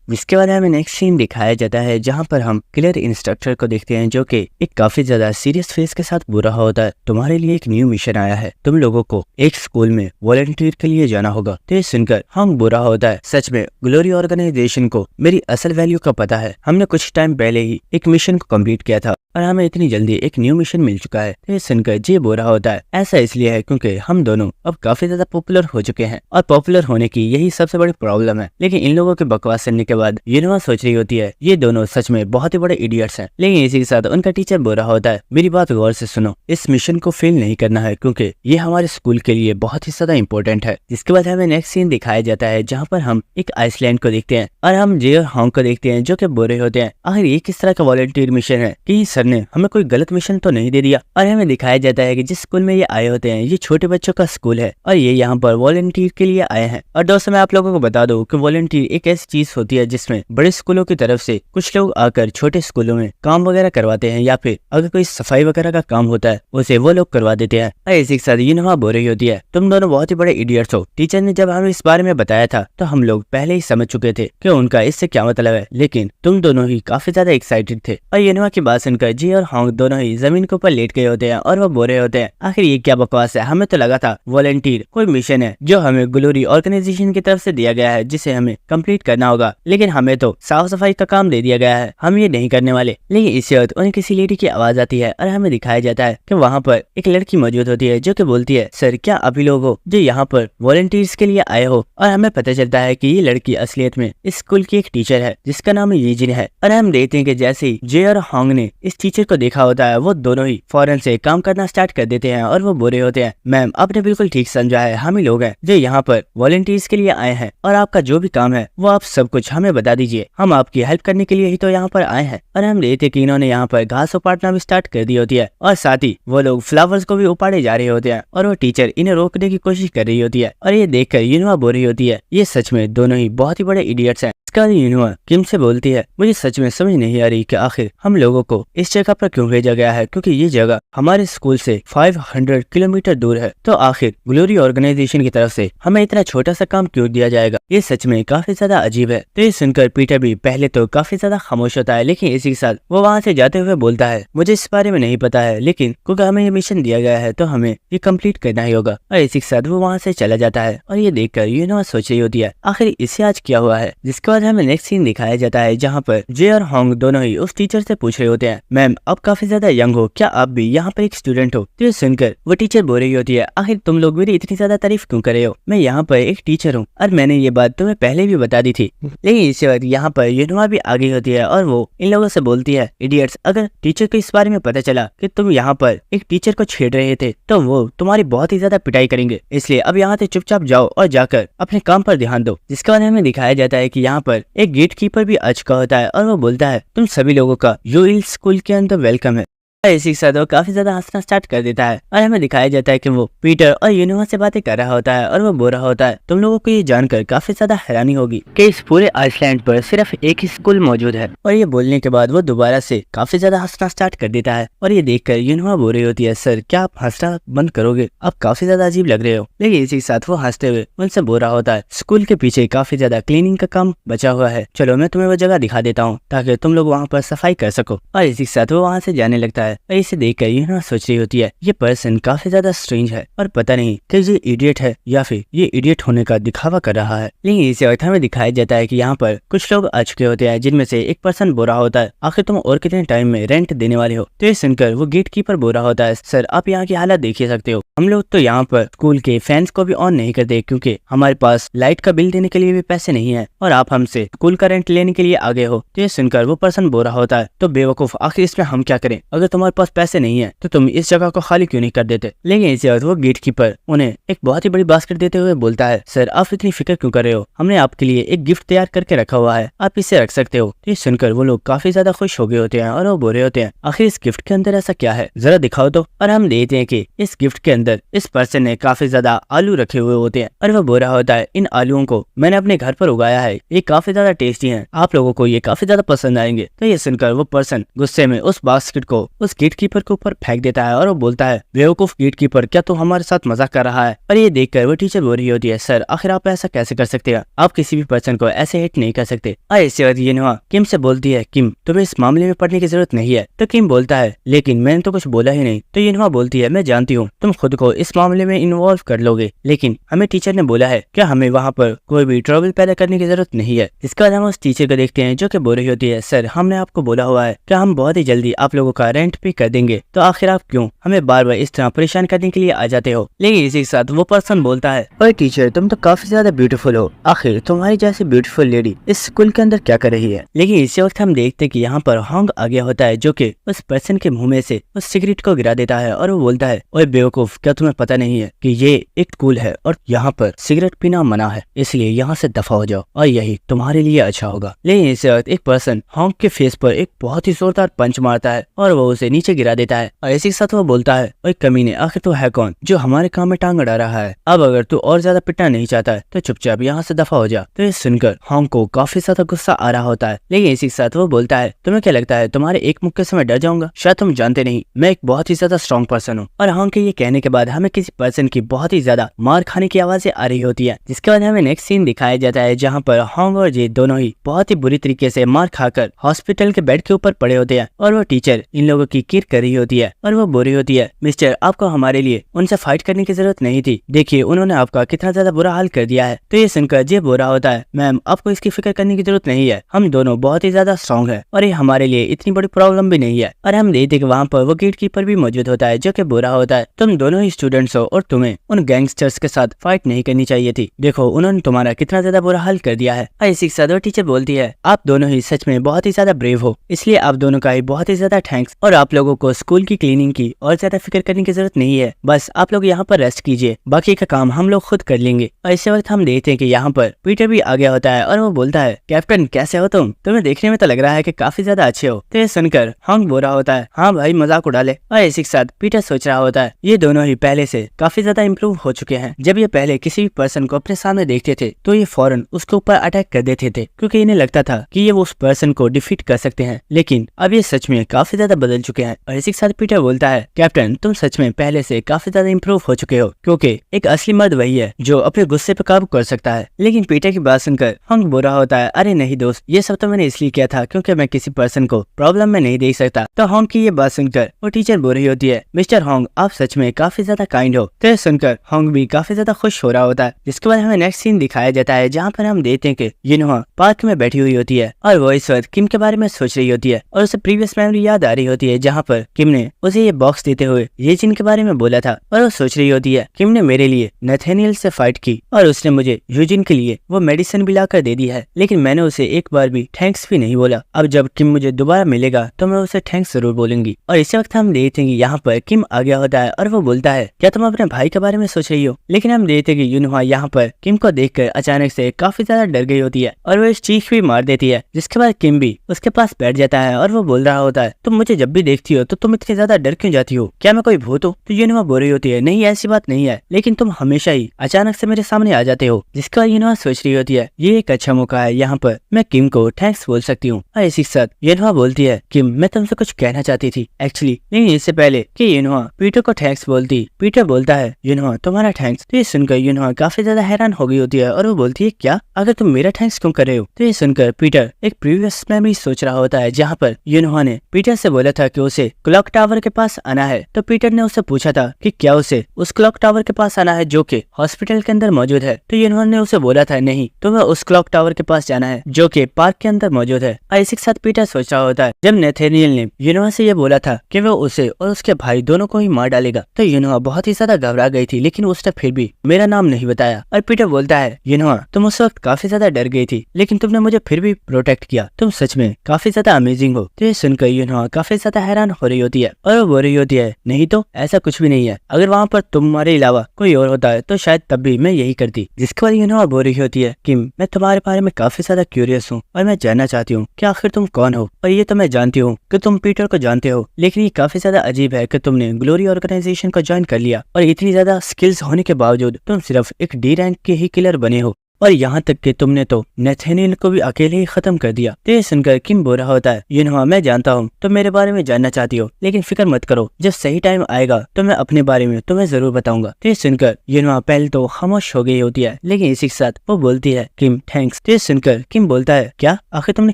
जिसके बाद हमें नेक्स्ट सीन दिखाया जाता है जहां पर हम किलर इंस्ट्रक्टर को देखते हैं जो कि एक काफी ज्यादा सीरियस फेस के साथ बुरा होता है। तुम्हारे लिए एक न्यू मिशन आया है, तुम लोगों को एक स्कूल में वॉलंटियर के लिए जाना होगा। तो ये सुनकर हम बुरा होता है, सच में ग्लोरी ऑर्गेनाइजेशन को मेरी असल वैल्यू का पता है। हमने कुछ टाइम पहले ही एक मिशन को कम्प्लीट किया था और हमें इतनी जल्दी एक न्यू मिशन मिल चुका है। तो ये सुनकर जी बुरा होता है। ऐसा इसलिए है क्योंकि हम दोनों अब काफी ज्यादा पॉपुलर हो चुके हैं और पॉपुलर होने की यही सबसे बड़ी प्रॉब्लम है। लेकिन इन लोगों के बकवास सुनने के बाद यूनिवा सोच रही होती है, ये दोनों सच में बहुत ही बड़े इडियट्स हैं। लेकिन इसी के साथ उनका टीचर बुरा होता है, मेरी बात गौर से सुनो, इस मिशन को फेल नहीं करना है क्योंकि ये हमारे स्कूल के लिए बहुत ही ज्यादा इंपॉर्टेंट है। जिसके बाद हमें नेक्स्ट सीन दिखाया जाता है जहाँ पर हम एक आइसलैंड को देखते हैं और हम जे और हॉन्ग को देखते हैं जो कि बुरे होते हैं। आखिर ये किस तरह का वॉलंटियर मिशन है कि सर ने हमें कोई गलत मिशन तो नहीं दे दिया? और हमें दिखाया जाता है कि जिस स्कूल में ये आए होते हैं ये छोटे बच्चों का स्कूल है और ये यहाँ पर वॉलंटियर के लिए आए हैं। और दोस्तों मैं आप लोगों को बता दूं कि वॉलंटियर एक ऐसी चीज होती है जिसमें बड़े स्कूलों की तरफ से कुछ लोग आकर छोटे स्कूलों में काम वगैरह करवाते हैं या फिर अगर कोई सफाई वगैरह का काम होता है उसे वो लोग करवा देते हैं। और इसी के साथ यूनिवा बोल रही होती है, तुम दोनों बहुत ही बड़े इडियट्स हो। टीचर ने जब हमें इस बारे में बताया था तो हम लोग पहले ही समझ चुके थे कि उनका इससे क्या मतलब है, लेकिन तुम दोनों ही काफी ज्यादा एक्साइटेड थे। और यूनिवा की बात सुनकर जी और हॉन्ग दोनों ही जमीन के ऊपर लेट गए होते हैं और वो बोल रहे होते हैं, आखिर ये क्या बकवास है, हमें तो लगा था वॉलंटियर कोई मिशन है जो हमें ग्लोरी ऑर्गेनाइजेशन की तरफ से दिया गया है जिसे हमें कंप्लीट करना होगा, लेकिन हमें तो साफ सफाई का काम दे दिया गया है, हम ये नहीं करने वाले। लेकिन इसी वक्त उन्हें किसी लेडी की आवाज आती है और हमें दिखाया जाता है कि वहाँ पर एक लड़की मौजूद होती है जो कि बोलती है, सर क्या अभी लोग हो जो यहाँ पर वॉलंटियर्स के लिए आए हो? और हमें पता चलता है कि ये लड़की असलियत में इस स्कूल की एक टीचर है जिसका नाम येजिन है। और हम देखते हैं कि जैसे ही जे और हॉन्ग ने इस टीचर को देखा होता है वो दोनों ही फौरन से काम करना स्टार्ट कर देते हैं और वो बोले होते हैं, मैम आपने बिल्कुल ठीक समझा है, हम ही लोग हैं जो यहाँ पर वॉलंटियर्स के लिए आए हैं और आपका जो भी काम है वो आप सब कुछ हमें बता दीजिए, हम आपकी हेल्प करने के लिए ही तो यहाँ पर आए हैं। और हम देखते कि इन्होंने यहाँ पर घास उपाड़ना भी स्टार्ट कर दी होती है और साथ ही वो लोग फ्लावर्स को भी उपाड़े जा रहे होते हैं और वो टीचर इन्हें रोकने की कोशिश कर रही होती है। और ये देखकर यूनिवा बोल रही होती है, ये सच में दोनों ही बहुत ही बड़े इडियट्स हैं। इसका यूनिवा किम से बोलती है, मुझे सच में समझ नहीं आ रही कि आखिर हम लोगों को इस जगह पर क्यों भेजा गया है, क्योंकि ये जगह हमारे स्कूल से 500 किलोमीटर दूर है। तो आखिर ग्लोरी ऑर्गेनाइजेशन की तरफ से हमें इतना छोटा सा काम क्यों दिया जाएगा? ये सच में काफी ज्यादा अजीब है। तो ये सुनकर पीटर भी पहले तो काफी ज्यादा खामोश होता है, लेकिन इसी के साथ वो वहाँ से जाते हुए बोलता है, मुझे इस बारे में नहीं पता है, लेकिन क्योंकि हमें ये मिशन दिया गया है तो हमें ये कंप्लीट करना ही होगा। और इसी के साथ वो वहाँ से चला जाता है और ये देखकर यूनिवा सोच रही होती है, आखिर इसे आज क्या हुआ है। जिसके बाद हमें नेक्स्ट सीन दिखाया जाता है जहाँ पर जे और हॉन्ग दोनों ही उस टीचर से पूछ रहे होते हैं, मैम आप काफी ज्यादा यंग हो, क्या आप भी यहाँ पर एक स्टूडेंट हो? तो ये सुनकर वो टीचर बोल रही होती है, आखिर तुम लोग मेरी इतनी ज्यादा तारीफ क्यों कर रहे हो, मैं यहाँ पर एक टीचर हूँ और मैंने ये बात तुम्हें पहले भी बता दी थी। लेकिन इसी वक्त यहाँ पर यूनिवा भी आ गई होती है और वो इन लोगों से बोलती है, इडियट्स अगर टीचर को इस बारे में पता चला कि तुम यहाँ पर एक टीचर को छेड़ रहे थे तो वो तुम्हारी बहुत ही ज्यादा पिटाई करेंगे, इसलिए अब यहाँ से चुपचाप जाओ और जाकर अपने काम पर ध्यान दो। जिसके बाद हमें दिखाया जाता है कि यहाँ पर एक गेट कीपर भी आ चुका होता है और वो बोलता है, तुम सभी लोगों का यूएल स्कूल के अंदर वेलकम है। इसी के साथ वो काफी ज्यादा हंसना स्टार्ट कर देता है और हमें दिखाया जाता है कि वो पीटर और यूनिवा से बातें कर रहा होता है और वो बोल रहा होता है, तुम लोगों को ये जानकर काफी ज्यादा हैरानी होगी कि इस पूरे आइसलैंड पर सिर्फ एक ही स्कूल मौजूद है। और ये बोलने के बाद वो दोबारा से काफी ज्यादा हंसना स्टार्ट कर देता है और ये देखकर यूनिवा बोल रही होती है, सर क्या आप हंसना बंद करोगे, आप काफी ज्यादा अजीब लग रहे हो। लेकिन इसी के साथ वो हंसते हुए उनसे बोल रहा होता है, स्कूल के पीछे काफी ज्यादा क्लीनिंग का काम बचा हुआ है, चलो मैं तुम्हें वो जगह दिखा देता हूँ ताकि तुम लोग वहाँ पर सफाई कर सको। और इसी के साथ वो वहाँ से जाने लगता है और इसे देखकर यूनवा सोच रही होती है ये पर्सन काफी ज्यादा स्ट्रेंज है और पता नहीं कि ये इडियट है या फिर ये इडियट होने का दिखावा कर रहा है। लेकिन इसी वक्त हमें दिखाया जाता है कि यहाँ पर कुछ लोग आ चुके होते हैं जिनमें से एक पर्सन बोल रहा होता है आखिर तुम और कितने टाइम में रेंट देने वाले हो। तो ये सुनकर वो गेट कीपर बोल रहा होता है सर आप यहाँ की हालत देख ही सकते हो, हम लोग तो यहाँ पर स्कूल के फैंस को भी ऑन नहीं करते क्योंकि हमारे पास लाइट का बिल देने के लिए भी पैसे नहीं है और आप हमसे स्कूल का रेंट लेने के लिए आगे हो। तो ये सुनकर वो पर्सन बोल रहा होता है तो बेवकूफ आखिर इसमें हम क्या करें, अगर तुम्हारे पास पैसे नहीं है तो तुम इस जगह को खाली क्यों नहीं कर देते। लेकिन इसी वक्त वो गेट कीपर उन्हें एक बहुत ही बड़ी बास्केट देते हुए बोलता है सर आप इतनी फिक्र क्यों कर रहे हो, हमने आपके लिए एक गिफ्ट तैयार करके रखा हुआ है, आप इसे रख सकते हो। तो ये सुनकर वो लोग काफी ज्यादा खुश हो गए होते हैं और वो बोल रहे होते हैं आखिर इस गिफ्ट के अंदर ऐसा क्या है, जरा दिखाओ तो। और हम देखते हैं कि इस गिफ्ट के अंदर इस पर्सन ने काफी ज्यादा आलू रखे हुए होते हैं और वो बोल रहा होता है इन आलूओं को मैंने अपने घर पर उगाया है, ये काफी ज्यादा टेस्टी हैं, आप लोगों को ये काफी ज्यादा पसंद आएंगे। तो ये सुनकर वो पर्सन गुस्से में उस बास्केट को उस गेट कीपर के ऊपर फेंक देता है और वो बोलता है बेवकूफ गेट कीपर क्या तू हमारे साथ मजाक कर रहा है। और ये देखकर वो टीचर बोल रही होती है सर आखिर आप ऐसा कैसे कर सकते हैं, आप किसी भी पर्सन को ऐसे हिट नहीं कर सकते। और इसके बाद यूनवा किम से बोलती है किम तुम्हें इस मामले में पढ़ने की जरूरत नहीं है। तो किम बोलता है लेकिन मैंने तो कुछ बोला ही नहीं। तो यूनवा बोलती है मैं जानती हूँ तुम खुद को इस मामले में इन्वॉल्व कर लोगे, लेकिन हमें टीचर ने बोला है क्या हमें वहाँ पर कोई भी ट्रबल पैदा करने की जरूरत नहीं है। इसके बाद हम उस टीचर को देखते हैं जो कि बोल रही होती है सर हमने आपको बोला हुआ है कि हम बहुत ही जल्दी आप लोगों का रेंट पे कर देंगे, तो आखिर आप क्यों हमें बार बार इस तरह परेशान करने के लिए आ जाते हो। लेकिन इसी के साथ वो पर्सन बोलता है ओए टीचर तुम तो काफी ज्यादा ब्यूटीफुल हो, आखिर तुम्हारी जैसी ब्यूटीफुल लेडी इस स्कूल के अंदर क्या कर रही है। लेकिन इसी वक्त हम देखते हैं कि यहाँ पर होंग आ गया होता है जो कि उस पर्सन के मुंह में से उस सिगरेट को गिरा देता है और वो बोलता है ओए बेवकूफ क्या तुम्हें पता नहीं है कि ये एक स्कूल है और यहाँ पर सिगरेट पीना मना है, इसलिए यहाँ से दफा हो जाओ और यही तुम्हारे लिए अच्छा होगा। लेकिन इसी वक्त एक पर्सन होंग के फेस पर एक बहुत ही जोरदार पंच मारता है और वो उसे नीचे गिरा देता है और इसी के साथ वो बोलता है ओए कमीने आखिर तू है कौन जो हमारे काम में टांग अड़ा रहा है, अब अगर तू और ज्यादा पिटना नहीं चाहता है तो चुपचाप यहाँ से दफा हो जा। तो ये सुनकर होंग को काफी ज्यादा गुस्सा आ रहा होता है। लेकिन इसी के साथ वो बोलता है तुम्हें क्या लगता है तुम्हारे एक मुक्के से मैं डर जाऊंगा, शायद तुम जानते नहीं मैं एक बहुत ही ज्यादा स्ट्रॉन्ग पर्सन हूँ। और होंग के ये कहने के बाद हमें किसी पर्सन की बहुत ही ज्यादा मार खाने की आवाजें आ रही होती है, जिसके बाद हमें नेक्स्ट सीन दिखाया जाता है जहाँ पर होंग और जे दोनों ही बहुत ही बुरी तरीके से मार खाकर हॉस्पिटल के बेड के ऊपर पड़े होते हैं और वो टीचर इन लोगों की केयर कर रही होती है और वो बोल रही होती है मिस्टर आपको हमारे लिए उनसे फाइट करने की जरूरत नहीं थी, देखिए उन्होंने आपका कितना ज्यादा बुरा हाल कर दिया है। तो ये सुनकर जे बोल रहा होता है मैम आपको इसकी फिक्र करने की जरूरत नहीं है, हम दोनों बहुत ही ज्यादा स्ट्रॉन्ग है और ये हमारे लिए इतनी बड़ी प्रॉब्लम भी नहीं है। और हम देखते कि वहाँ पर वो गेट कीपर भी मौजूद होता है जो कि बोल रहा होता है तुम दोनों ही स्टूडेंट्स हो और तुम्हें उन गैंगस्टर्स के साथ फाइट नहीं करनी चाहिए थी, देखो उन्होंने तुम्हारा कितना ज्यादा बुरा हाल कर दिया है। और इसी के साथ वो टीचर बोलती है आप दोनों ही सच में बहुत ही ज्यादा ब्रेव हो, इसलिए आप दोनों का ही बहुत ही ज्यादा थैंक्स और आप लोगों को स्कूल की क्लीनिंग की और ज्यादा फिक्र करने की जरूरत नहीं है, बस आप लोग यहाँ पर रेस्ट कीजिए, बाकी का काम हम लोग खुद कर लेंगे। और इसी वक्त हम देखते हैं कि यहाँ पर पीटर भी आ गया होता है और वो बोलता है कैप्टन कैसे हो तुम, तुम्हें देखने में तो लग रहा है कि काफी ज्यादा अच्छे हो। तो ये सुनकर होंग बोल रहा होता है हाँ भाई मजाक उड़ा ले। और इसी के साथ पीटर सोच रहा होता है ये दोनों ही पहले से काफी ज्यादा इम्प्रूव हो चुके हैं, जब ये पहले किसी भी पर्सन को अपने सामने देखते थे तो ये फौरन उसके ऊपर अटैक कर देते थे क्योंकि इन्हें लगता था कि ये उस पर्सन को डिफीट कर सकते हैं, लेकिन अब ये सच में काफी ज्यादा बदल चुके हैं। और इसी के साथ पीटर बोलता है कैप्टन तुम सच में पहले से काफी ज्यादा इम्प्रूव हो चुके हो, क्योंकि एक असली मर्द वही है जो अपने गुस्से पे काबू कर सकता है। लेकिन पीटर की बात सुनकर होंग बोल रहा होता है अरे नहीं दोस्त ये सब तो मैंने इसलिए किया था क्योंकि मैं किसी पर्सन को प्रॉब्लम में नहीं देख सकता। तो होंग की ये बात सुनकर वो टीचर बोल रही होती है मिस्टर होंग आप सच में काफी ज्यादा काइंड हो। तो सुनकर होंग भी काफी ज्यादा खुश हो रहा होता है, जिसके बाद हमें नेक्स्ट सीन दिखाया जाता है जहाँ पर हम देखते हैं कि यूनवा पार्क में बैठी हुई होती है और वो इस वक्त किम के बारे में सोच रही होती है और उसे प्रीवियस मेमोरी याद आ रही होती है जहाँ पर किम ने उसे ये बॉक्स देते हुए ये जिन के बारे में बोला था और वो सोच रही होती है किम ने मेरे लिए नथेनियल से फाइट की और उसने मुझे यूजिन के लिए वो मेडिसिन भी लाकर दे दी है, लेकिन मैंने उसे एक बार भी थैंक्स भी नहीं बोला। अब जब किम मुझे दोबारा मिलेगा तो मैं उसे थैंक्स जरूर बोलूंगी। और इसी वक्त हम देखते हैं कि यहाँ पर किम आ गया होता है और वो बोलता है क्या तुम अपने भाई के बारे में सोच रही हो। लेकिन हम देखते हैं कि यूनवा यहाँ पर किम को देखकर अचानक से काफी ज्यादा डर गई होती है और वो इस चीख भी मार देती है, जिसके बाद किम भी उसके पास बैठ जाता है और वो बोल रहा होता है तुम मुझे जब भी देखती हो तो तुम इतनी ज्यादा डर क्यों जाती हो, क्या मैं कोई भूत हूँ। तो यूनवा बोल रही होती है नहीं ऐसी बात नहीं है, लेकिन तुम हमेशा ही अचानक से मेरे सामने आ जाते हो। जिसके बाद यूनवा सोच रही होती है ये एक अच्छा मौका है, यहाँ पर मैं किम को थैंक्स बोल सकती हूँ। और इसी के साथ यूनवा बोलती है किम मैं तुमसे कुछ कहना चाहती थी एक्चुअली, लेकिन इससे पहले कि यूनवा पीटर को थैंक्स बोलती पीटर बोलता है यूनवा तुम्हारा थैंक्स। तो ये सुनकर यूनवा काफी ज्यादा हैरान हो गई होती है और वो बोलती है क्या अगर तुम मेरा थैंक्स क्यों कर रहे हो। तो ये सुनकर पीटर एक प्रीवियस मेमोरी सोच रहा होता है जहाँ पर यूनवा ने पीटर से बोला था कि उसे क्लॉक टावर के पास आना है। तो पीटर ने उससे पूछा था कि क्या उसे उस क्लॉक टावर के पास आना है जो कि हॉस्पिटल के अंदर मौजूद है। तो यूनोवा ने उसे बोला था नहीं, तुम्हें उस क्लॉक टावर के पास जाना है जो कि पार्क के अंदर मौजूद है। और इसी के साथ पीटर सोच रहा होता है जब नेथेनियल ने यूनोवा से ये बोला था कि वो उसे और उसके भाई दोनों को ही मार डालेगा। तो यूनोवा बहुत ही ज्यादा घबरा गई थी, लेकिन उसने फिर भी मेरा नाम नहीं बताया। और पीटर बोलता है यूनोवा तुम उस वक्त काफी ज्यादा डर गई थी, लेकिन तुमने मुझे फिर भी प्रोटेक्ट किया, तुम सच में काफी ज्यादा अमेजिंग हो। तो ये सुनकर यूनोवा काफी ज्यादा हैरान हो रही होती है और वो बोल रही होती है नहीं तो ऐसा कुछ भी नहीं है, अगर वहाँ पर तुम्हारे अलावा कोई और होता है तो शायद तब भी मैं यही करती। जिसके बाद यूनोवा बोल रही होती है कि मैं तुम्हारे बारे में काफी ज्यादा क्यूरियस हूँ और मैं जानना चाहती हूँ कि आखिर तुम कौन हो। और ये तो मैं जानती हूँ कि तुम पीटर को जानते हो, लेकिन ये काफी ज्यादा अजीब है कि तुमने ग्लोरी ऑर्गेनाइजेशन को ज्वाइन कर लिया और इतनी ज्यादा स्किल्स होने के बावजूद तुम सिर्फ एक डी रैंक के ही किलर बने हो, और यहाँ तक कि तुमने तो नेथेनियल को भी अकेले ही खत्म कर दिया। तो ये सुनकर किम बोल रहा होता है यूनोवा मैं जानता हूँ तुम मेरे बारे में जानना चाहती हो, लेकिन फिक्र मत करो, जब सही टाइम आएगा तो मैं अपने बारे में तुम्हें जरूर बताऊंगा। तो ये सुनकर यूनोवा पहले तो खामोश हो गई होती है, लेकिन इसी के साथ वो बोलती है किम थैंक्स। तो ये सुनकर किम बोलता है क्या, आखिर तुमने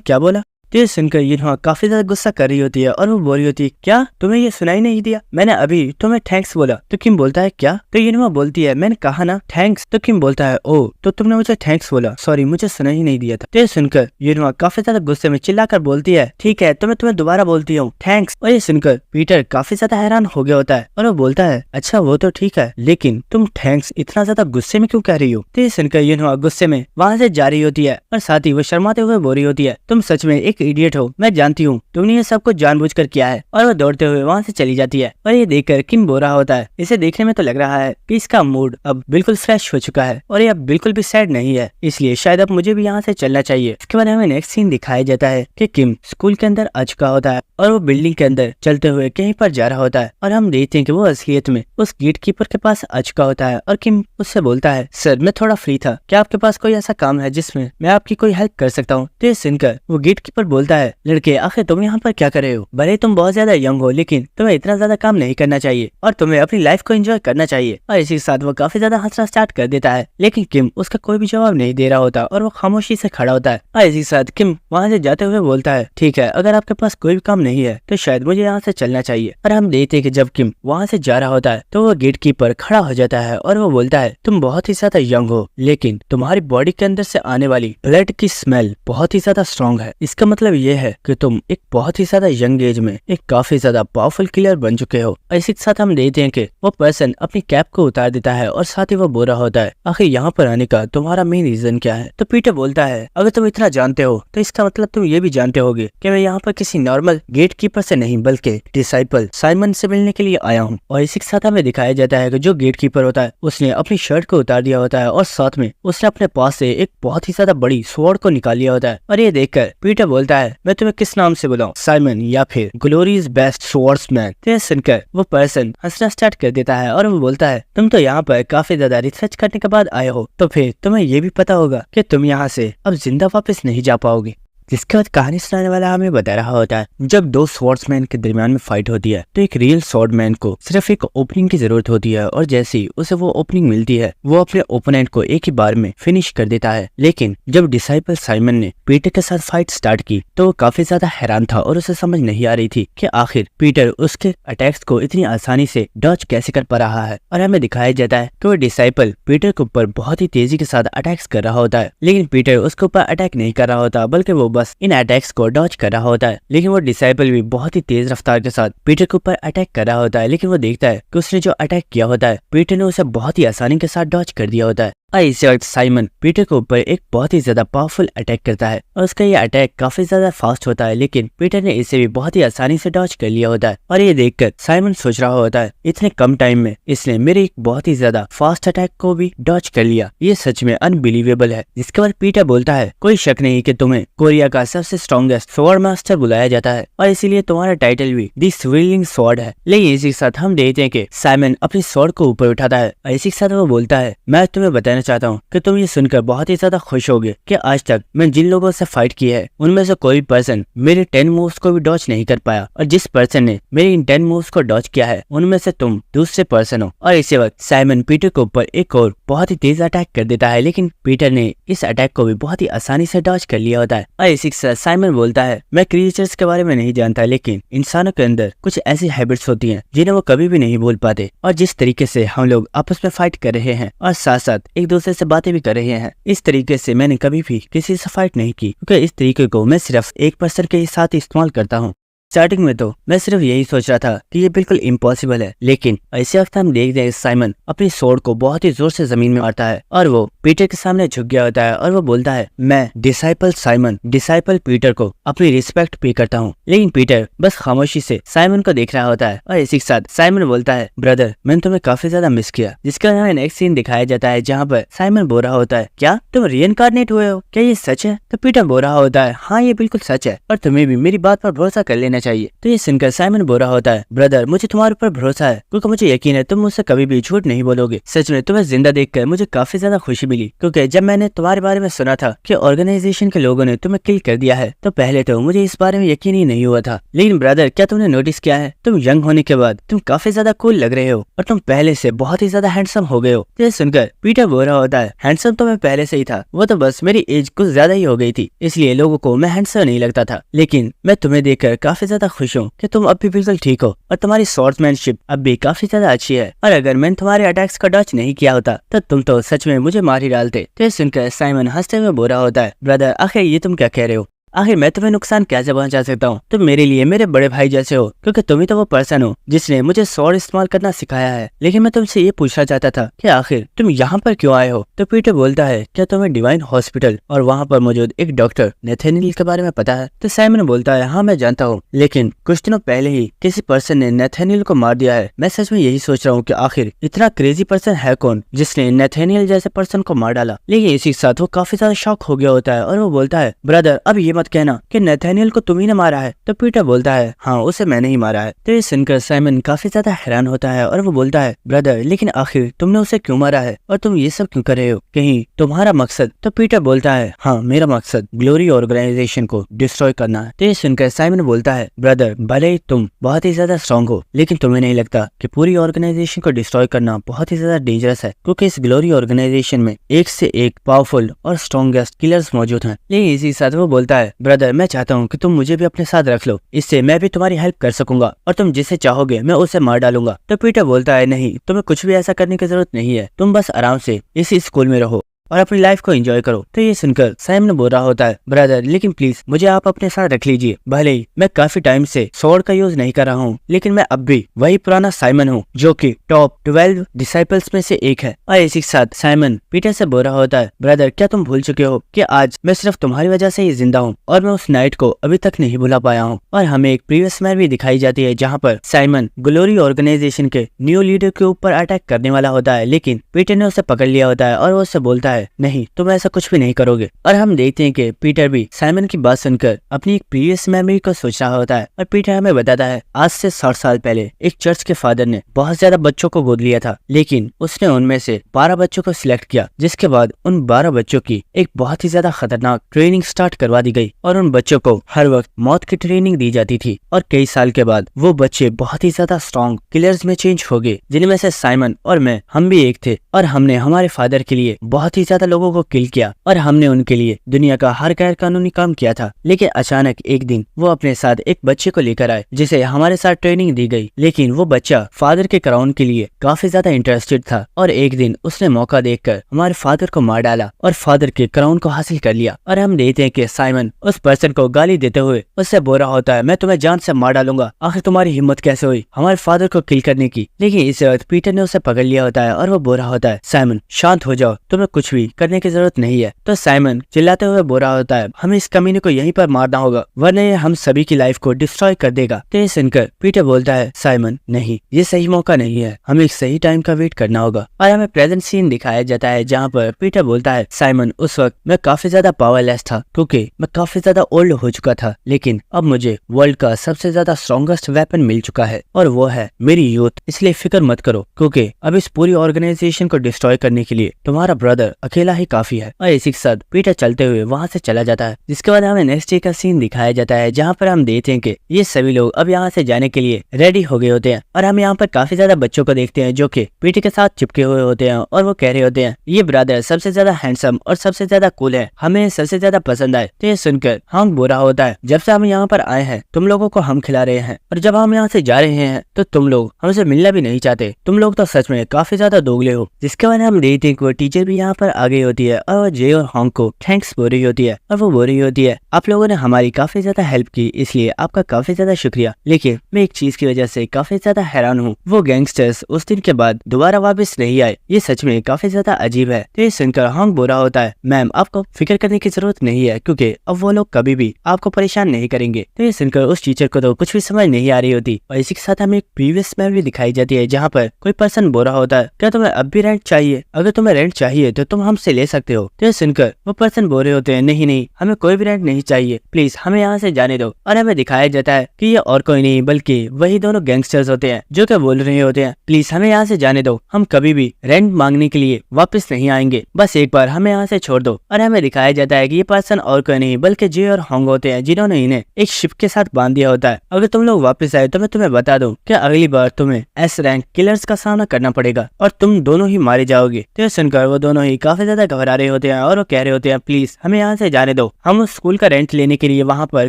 क्या बोला। तो ये सुनकर यूनोवा काफी ज्यादा गुस्सा कर रही होती है और वो बोल रही होती है क्या तुम्हें ये सुनाई नहीं दिया, मैंने अभी तुम्हें थैंक्स बोला। तो किम बोलता है क्या। तो यूनोवा बोलती है मैंने कहा ना थैंक्स। तो किम बोलता है ओ तो तुमने मुझे थैंक्स बोला, सॉरी मुझे सुना ही नहीं दिया था। तो ये सुनकर यूनोवा काफी ज्यादा गुस्से में चिल्लाकर बोलती है ठीक है तो मैं तुम्हें दोबारा बोलती हूँ थैंक्स। और ये सुनकर पीटर काफी ज्यादा हैरान हो गया होता है और वो बोलता है अच्छा वो तो ठीक है, लेकिन तुम थैंक्स इतना ज्यादा गुस्से में क्यों कह रही हो। तो ये सुनकर यूनोवा गुस्से में वहाँ से जा रही होती है और साथ ही वो शर्माते हुए बोल रही होती है तुम सच में एक इडियट हो, मैं जानती हूँ तुमने ये सब कुछ जानबूझकर किया है। और वो दौड़ते हुए वहाँ से चली जाती है और ये देखकर किम बोल रहा होता है इसे देखने में तो लग रहा है कि इसका मूड अब बिल्कुल फ्रेश हो चुका है और ये अब बिल्कुल भी सैड नहीं है, इसलिए शायद अब मुझे भी यहाँ से चलना चाहिए। इसके बाद हमें नेक्स्ट सीन दिखाया जाता है कि किम स्कूल के अंदर आ चुका होता है और वो बिल्डिंग के अंदर चलते हुए कहीं पर जा रहा होता है और हम देखते हैं कि वो असलियत में उस गेट कीपर के पास आ चुका होता है और किम उससे बोलता है सर मैं थोड़ा फ्री था, क्या आपके पास कोई ऐसा काम है जिसमें मैं आपकी कोई हेल्प कर सकता हूँ। तो ये सुनकर वो गेट कीपर बोलता है लड़के आखिर तुम यहाँ पर क्या कर रहे हो, भले तुम बहुत ज्यादा यंग हो लेकिन तुम्हें इतना ज्यादा काम नहीं करना चाहिए और तुम्हें अपनी लाइफ को एंजॉय करना चाहिए। और इसी के साथ वो काफी ज्यादा हंसना स्टार्ट कर देता है, लेकिन किम उसका कोई भी जवाब नहीं दे रहा होता और वो खामोशी से खड़ा होता है। और इसी के साथ किम वहाँ से जाते हुए बोलता है ठीक है अगर आपके पास कोई भी काम नहीं है तो शायद मुझे यहाँ से चलना चाहिए। और हम देखते हैं कि जब किम वहाँ से जा रहा होता है तो वो गेट कीपर खड़ा हो जाता है और वो बोलता है तुम बहुत ही ज्यादा यंग हो, लेकिन तुम्हारी बॉडी के अंदर से आने वाली ब्लड की स्मेल बहुत ही ज्यादा स्ट्रॉन्ग है, इसका मतलब ये है कि तुम एक बहुत ही ज्यादा यंग एज में एक काफी ज्यादा पावरफुल किलर बन चुके हो। और इसी के साथ हम देखते हैं कि वो पर्सन अपनी कैप को उतार देता है और साथ ही वो बोल रहा होता है आखिर यहाँ पर आने का तुम्हारा मेन रीजन क्या है। तो पीटर बोलता है अगर तुम इतना जानते हो तो इसका मतलब तुम ये भी जानते होगे कि मैं यहाँ पर किसी नॉर्मल गेट कीपर से नहीं बल्कि डिसाइपल साइमन से मिलने के लिए आया हूँ। और इसी के साथ हमें दिखाया जाता है कि जो गेट कीपर होता है उसने अपनी शर्ट को उतार दिया होता है और साथ में उसने अपने पास से एक बहुत ही ज्यादा बड़ी स्वॉर्ड को निकाल लिया होता है। और ये देखकर पीटर बोलता है मैं तुम्हें किस नाम से बुलाऊं, साइमन या फिर ग्लोरीज बेस्ट स्वॉर्ड्समैन। तो सुनकर वो पर्सन हंसना स्टार्ट कर देता है और वो बोलता है तुम तो यहाँ पर काफी ज्यादा रिसर्च करने के बाद आए हो, तो फिर तुम्हें ये भी पता होगा कि तुम यहाँ से अब जिंदा वापस नहीं जा पाओगे। जिसके बाद कहानी सुनाने वाला हमें बता रहा होता है जब दो स्वॉर्ड्समैन के दरमियान में फाइट होती है तो एक रियल स्वॉर्डमैन को सिर्फ एक ओपनिंग की जरूरत होती है और जैसे ही उसे वो ओपनिंग मिलती है वो अपने ओपोनेंट को एक ही बार में फिनिश कर देता है। लेकिन जब डिसाइपल साइमन ने पीटर के साथ फाइट स्टार्ट की तो वो काफी ज्यादा हैरान था और उसे समझ नहीं आ रही थी कि आखिर पीटर उसके अटैक्स को इतनी आसानी से डॉज कैसे कर पा रहा है। और हमें दिखाया जाता है कि वो डिसाइपल पीटर के ऊपर बहुत ही तेजी के साथ अटैक्स कर रहा होता है, लेकिन पीटर उसके ऊपर अटैक नहीं कर रहा होता बल्कि वो बस इन अटैक्स को डॉज कर रहा होता है। लेकिन वो डिसाइपल भी बहुत ही तेज रफ्तार के साथ पीटर के ऊपर अटैक कर रहा होता है, लेकिन वो देखता है कि उसने जो अटैक किया होता है पीटर ने उसे बहुत ही आसानी के साथ डॉज कर दिया होता है। और इसी वक्त साइमन पीटर के ऊपर एक बहुत ही ज्यादा पावरफुल अटैक करता है और उसका ये अटैक काफी ज्यादा फास्ट होता है, लेकिन पीटर ने इसे भी बहुत ही आसानी से डॉज कर लिया होता है। और ये देखकर साइमन सोच रहा होता है इतने कम टाइम में इसने मेरे एक बहुत ही ज्यादा फास्ट अटैक को भी डॉज कर लिया, ये सच में अनबिलीवेबल है। जिसके बाद पीटर बोलता है कोई शक नहीं कि तुम्हें कोरिया का सबसे स्ट्रॉन्गेस्ट स्वॉर्ड मास्टर बुलाया जाता है और इसीलिए तुम्हारा टाइटल भी दी स्विलिंग स्वॉर्ड है। लेकिन इसी के साथ हम देखते हैं कि साइमन अपनी स्वॉर्ड को ऊपर उठाता है और इसी के साथ वो बोलता है मैं तुम्हें बताना चाहता हूँ कि तुम ये सुनकर बहुत ही ज्यादा खुश होगे कि आज तक मैं जिन लोगों से फाइट की है उनमें से कोई पर्सन मेरे 10 मूव्स को भी डॉज नहीं कर पाया, और जिस पर्सन ने मेरे इन 10 मूव्स को डॉज किया है उनमें से तुम दूसरे पर्सन हो। और इसी वक्त साइमन पीटर के ऊपर एक और बहुत ही तेज अटैक कर देता है, लेकिन पीटर ने इस अटैक को भी बहुत ही आसानी से डॉज कर लिया होता है। और इसी के साथ साइमन बोलता है, मैं क्रिएचर्स के बारे में नहीं जानता, लेकिन इंसानों के अंदर कुछ ऐसी हैबिट्स होती हैं जिन्हें वो कभी भी नहीं भूल पाते, और जिस तरीके से हम लोग आपस में फाइट कर रहे हैं और साथ साथ एक दूसरे से बातें भी कर रहे हैं, इस तरीके से मैंने कभी भी किसी से फाइट नहीं की, क्योंकि इस तरीके को मैं सिर्फ एक पर्सन के साथ इस्तेमाल करता हूँ। स्टार्टिंग में तो मैं सिर्फ यही सोच रहा था कि ये बिल्कुल इम्पॉसिबल है, लेकिन ऐसे वक्त हम देखते हैं साइमन अपनी सोर्ड को बहुत ही जोर से जमीन में मारता है और वो पीटर के सामने झुक गया होता है और वो बोलता है, मैं डिसाइपल साइमन, डिसाइपल पीटर को अपनी रिस्पेक्ट पे करता हूँ। लेकिन पीटर बस खामोशी से साइमन को देख रहा होता है और इसी के साथ साइमन बोलता है, ब्रदर मैंने तुम्हें काफी ज्यादा मिस किया। जिसका हमें नेक्स्ट सीन दिखाया जाता है जहाँ पर साइमन बोल रहा होता है, क्या तुम रीइंकार्नेट हुए हो, क्या ये सच है? तो पीटर बोल रहा होता है, हाँ ये बिल्कुल सच है और तुम्हें भी मेरी बात पर भरोसा कर लेना चाहिए। तो ये सुनकर साइमन बोल रहा होता है, ब्रदर मुझे तुम्हारे ऊपर भरोसा है, क्योंकि मुझे यकीन है तुम मुझसे कभी भी झूठ नहीं बोलोगे। सच में तुम्हें जिंदा देखकर मुझे काफी ज्यादा खुशी मिली, क्योंकि जब मैंने तुम्हारे बारे में सुना था कि ऑर्गेनाइजेशन के लोगों ने तुम्हें किल कर दिया है, तो पहले तो मुझे इस बारे में यकीन ही नहीं हुआ था। लेकिन ब्रदर क्या तुमने नोटिस किया है, तुम यंग होने के बाद तुम काफी ज्यादा कूल लग रहे हो और तुम पहले से बहुत ही ज्यादा हैंडसम हो गए हो। तो सुनकर पीटर बोल रहा होता है, हैंडसम तो मैं पहले से ही था, वो तो बस मेरी एज कुछ ज्यादा ही हो गई थी, इसलिए लोगों को मैं हैंडसम नहीं लगता था। लेकिन मैं तुम्हें देखकर काफी ज्यादा खुश हूँ कि तुम अब भी बिल्कुल ठीक हो और तुम्हारी स्वॉर्ड्समैनशिप अब भी काफी ज्यादा अच्छी है। और अगर मैंने तुम्हारे अटैक्स का डॉज नहीं किया होता तो तुम तो सच में मुझे मार ही डालते। तो सुनकर साइमन हंसते हुए बोल रहा होता है, ब्रदर आखिर ये तुम क्या कह रहे हो? आखिर मैं तुम्हें नुकसान कैसे पहुंचा सकता हूँ? तुम मेरे लिए मेरे बड़े भाई जैसे हो, क्योंकि तुम ही तो वो पर्सन हो जिसने मुझे स्वॉर्ड इस्तेमाल करना सिखाया है। लेकिन मैं तुमसे ये पूछना चाहता था कि आखिर तुम यहाँ पर क्यों आए हो? तो पीटर बोलता है, क्या तुम्हें डिवाइन हॉस्पिटल और वहाँ पर मौजूद एक डॉक्टर नेथेनियल के बारे में पता है? तो साइमन बोलता है, हाँ मैं जानता हूँ, लेकिन कुछ दिनों पहले ही किसी पर्सन ने नेथेनियल को मार दिया है। मैं सच में यही सोच रहा हूँ कि आखिर इतना क्रेजी पर्सन है कौन जिसने नेथेनियल जैसे पर्सन को मार डाला। लेकिन इसी के साथ वो काफी ज्यादा शॉक हो गया होता है और वो बोलता है, ब्रदर अब ये मत कहना कि नेथेनियल को तुम ही ने मारा है। तो पीटर बोलता है, हाँ उसे मैंने ही मारा है। तो ये सुनकर साइमन काफी ज्यादा हैरान होता है और वो बोलता है, ब्रदर लेकिन आखिर तुमने उसे क्यों मारा है और तुम ये सब क्यों कर रहे हो, कहीं तुम्हारा मकसद? तो पीटर बोलता है, हाँ मेरा मकसद ग्लोरी ऑर्गेनाइजेशन को डिस्ट्रॉय करना है। तो ये सुनकर साइमन बोलता है, ब्रदर भले ही तुम बहुत ही ज्यादा स्ट्रॉन्ग हो, लेकिन तुम्हें नहीं लगता कि पूरी ऑर्गेनाइजेशन को डिस्ट्रॉय करना बहुत ही ज्यादा डेंजरस है, क्योंकि इस ग्लोरी ऑर्गेनाइजेशन में एक से एक पावरफुल और स्ट्रॉन्गेस्ट किलर्स मौजूद हैं। लेकिन इसी साथ वो बोलता है, ब्रदर मैं चाहता हूँ कि तुम मुझे भी अपने साथ रख लो, इससे मैं भी तुम्हारी हेल्प कर सकूंगा और तुम जिसे चाहोगे मैं उसे मार डालूंगा। तो पीटर बोलता है, नहीं तुम्हें कुछ भी ऐसा करने की जरूरत नहीं है, तुम बस आराम से इसी स्कूल में रहो और अपनी लाइफ को एंजॉय करो। तो ये सुनकर साइमन बोल रहा होता है, ब्रदर लेकिन प्लीज मुझे आप अपने साथ रख लीजिए। भले ही मैं काफी टाइम से स्वॉर्ड का यूज नहीं कर रहा हूँ, लेकिन मैं अब भी वही पुराना साइमन हूँ जो कि टॉप 12 डिसाइपल्स में से एक है। और इसी के साथ साइमन पीटर से बोल रहा होता है, ब्रदर क्या तुम भूल चुके हो कि आज मैं सिर्फ तुम्हारी वजह से ही जिंदा हूँ और मैं उस नाइट को अभी तक नहीं भुला पाया हूँ। और हमें एक प्रीवियस मैच भी दिखाई जाती है जहाँ पर साइमन ग्लोरी ऑर्गेनाइजेशन के न्यू लीडर के ऊपर अटैक करने वाला होता है, लेकिन पीटर ने उसे पकड़ लिया होता है और वो उससे बोलता है, नहीं तुम ऐसा कुछ भी नहीं करोगे। और हम देखते हैं कि पीटर भी साइमन की बात सुनकर अपनी एक प्रीवियस मेमोरी को सोच रहा होता है और पीटर हमें बताता है, आज से 60 साल पहले एक चर्च के फादर ने बहुत ज्यादा बच्चों को गोद लिया था, लेकिन उसने उनमें से 12 बच्चों को सिलेक्ट किया, जिसके बाद उन 12 बच्चों की एक बहुत ही ज्यादा खतरनाक ट्रेनिंग स्टार्ट करवा दी गई और उन बच्चों को हर वक्त मौत की ट्रेनिंग दी जाती थी। और कई साल के बाद वो बच्चे बहुत ही ज्यादा स्ट्रॉन्ग किलर्स में चेंज हो गए, जिनमें से साइमन और मैं हम भी एक थे। और हमने हमारे फादर के लिए बहुत ही ज्यादा लोगों को किल किया और हमने उनके लिए दुनिया का हर गैर कानूनी काम किया था। लेकिन अचानक एक दिन वो अपने साथ एक बच्चे को लेकर आए जिसे हमारे साथ ट्रेनिंग दी गई, लेकिन वो बच्चा फादर के क्राउन के लिए काफी ज्यादा इंटरेस्टेड था और एक दिन उसने मौका देखकर हमारे फादर को मार डाला और फादर के क्राउन को हासिल कर लिया। और हम देखते हैं कि साइमन उस पर्सन को गाली देते हुए उससे बोल रहा होता है, मैं तुम्हें जान से मार डालूंगा, आखिर तुम्हारी हिम्मत कैसे हुई हमारे फादर को किल करने की। लेकिन इस वक्त पीटर ने उसे पकड़ लिया होता है और वो बोल रहा होता है, साइमन शांत हो जाओ, तुम्हें कुछ कुछ भी करने की जरूरत नहीं है। तो साइमन चिल्लाते हुए बोल रहा होता है, हमें इस कमीने को यहीं पर मारना होगा वरना ये हम सभी की लाइफ को डिस्ट्रॉय कर देगा। तो ये सुनकर पीटर बोलता है, साइमन नहीं, ये सही मौका नहीं है, हमें एक सही टाइम का वेट करना होगा। और हमें प्रेजेंट सीन दिखाया जाता है जहाँ पर पीटर बोलता है, साइमन उस वक्त मैं काफी ज्यादा पावरलेस था क्योंकि मैं काफी ज्यादा ओल्ड हो चुका था, लेकिन अब मुझे वर्ल्ड का सबसे ज्यादा स्ट्रॉन्गेस्ट वेपन मिल चुका है और वो है मेरी यूथ। इसलिए फिक्र मत करो क्योंकि अब इस पूरी ऑर्गेनाइजेशन को डिस्ट्रॉय करने के लिए तुम्हारा ब्रदर अकेला ही काफी है। और इसी के साथ पीटर चलते हुए वहाँ से चला जाता है। जिसके बाद हमें नेक्स्ट डे का सीन दिखाया जाता है जहाँ पर हम देखते हैं कि ये सभी लोग अब यहाँ से जाने के लिए रेडी हो गए होते हैं और हम यहाँ पर काफी ज्यादा बच्चों को देखते हैं जो कि पीटर के साथ चिपके हुए होते हैं और वो कह रहे होते हैं, ये ब्रदर सबसे ज्यादा हैंडसम और सबसे ज्यादा कूल है, हमें सबसे ज्यादा पसंद आए। तो ये सुनकर हांग बोल रहा होता है, जब से हम यहाँ पर आए हैं तुम लोगों को हम खिला रहे हैं और जब हम यहाँ से जा रहे हैं तो तुम लोग हमसे मिलना भी नहीं चाहते, तुम लोग तो सच में काफी ज्यादा दोगले हो। जिसके बाद हम देखते हैं कि वो टीचर भी यहाँ पर आ गई होती है और वो जे और हांग को थैंक्स बोल रही होती है और वो बोल रही होती है, आप लोगों ने हमारी काफी ज्यादा हेल्प की इसलिए आपका काफी ज्यादा शुक्रिया, लेकिन मैं एक चीज की वजह से काफी ज्यादा हैरान हूँ, वो गैंगस्टर्स उस दिन के बाद दोबारा वापस नहीं आए, ये सच में काफी ज्यादा अजीब है। तो ये सुनकर हांग बोल रहा होता है, मैम आपको फिक्र करने की जरूरत नहीं है क्योंकि अब वो लोग कभी भी आपको परेशान नहीं करेंगे। तो ये सुनकर उस टीचर को तो कुछ भी समझ नहीं आ रही होती और इसी के साथ हमें एक प्रीवियस मैप भी दिखाई जाती है जहाँ पर कोई पर्सन बोल रहा होता है, क्या तुम्हें अब भी रेंट चाहिए? अगर तुम्हें रेंट चाहिए तो तुम हमसे ले सकते हो। तो ये सुनकर वो पर्सन बोल रहे होते हैं, नहीं नहीं, हमें कोई भी रेंट नहीं चाहिए, प्लीज हमें यहाँ से जाने दो। और हमें दिखाया जाता है कि ये और कोई नहीं बल्कि वही दोनों गैंगस्टर्स होते हैं जो कि बोल रहे होते हैं, प्लीज हमें यहाँ से जाने दो, हम कभी भी रेंट मांगने के लिए वापस नहीं आएंगे, बस एक बार हमें यहाँ से छोड़ दो। और हमें दिखाया जाता है कि ये पर्सन और कोई नहीं बल्कि जे और हांग होते हैं जिन्होंने इन्हें एक शिप के साथ बांध दिया होता है। अगर तुम लोग वापस आए तो मैं तुम्हें बता दूं कि अगली बार तुम्हें एस रैंक किलर्स का सामना करना पड़ेगा और तुम दोनों ही मारे जाओगे। तो सुनकर वो दोनों ही काफी ज्यादा घबरा रहे होते हैं और वो कह रहे होते हैं, प्लीज हमें यहाँ से जाने दो, हम उस स्कूल का रेंट लेने के लिए वहाँ पर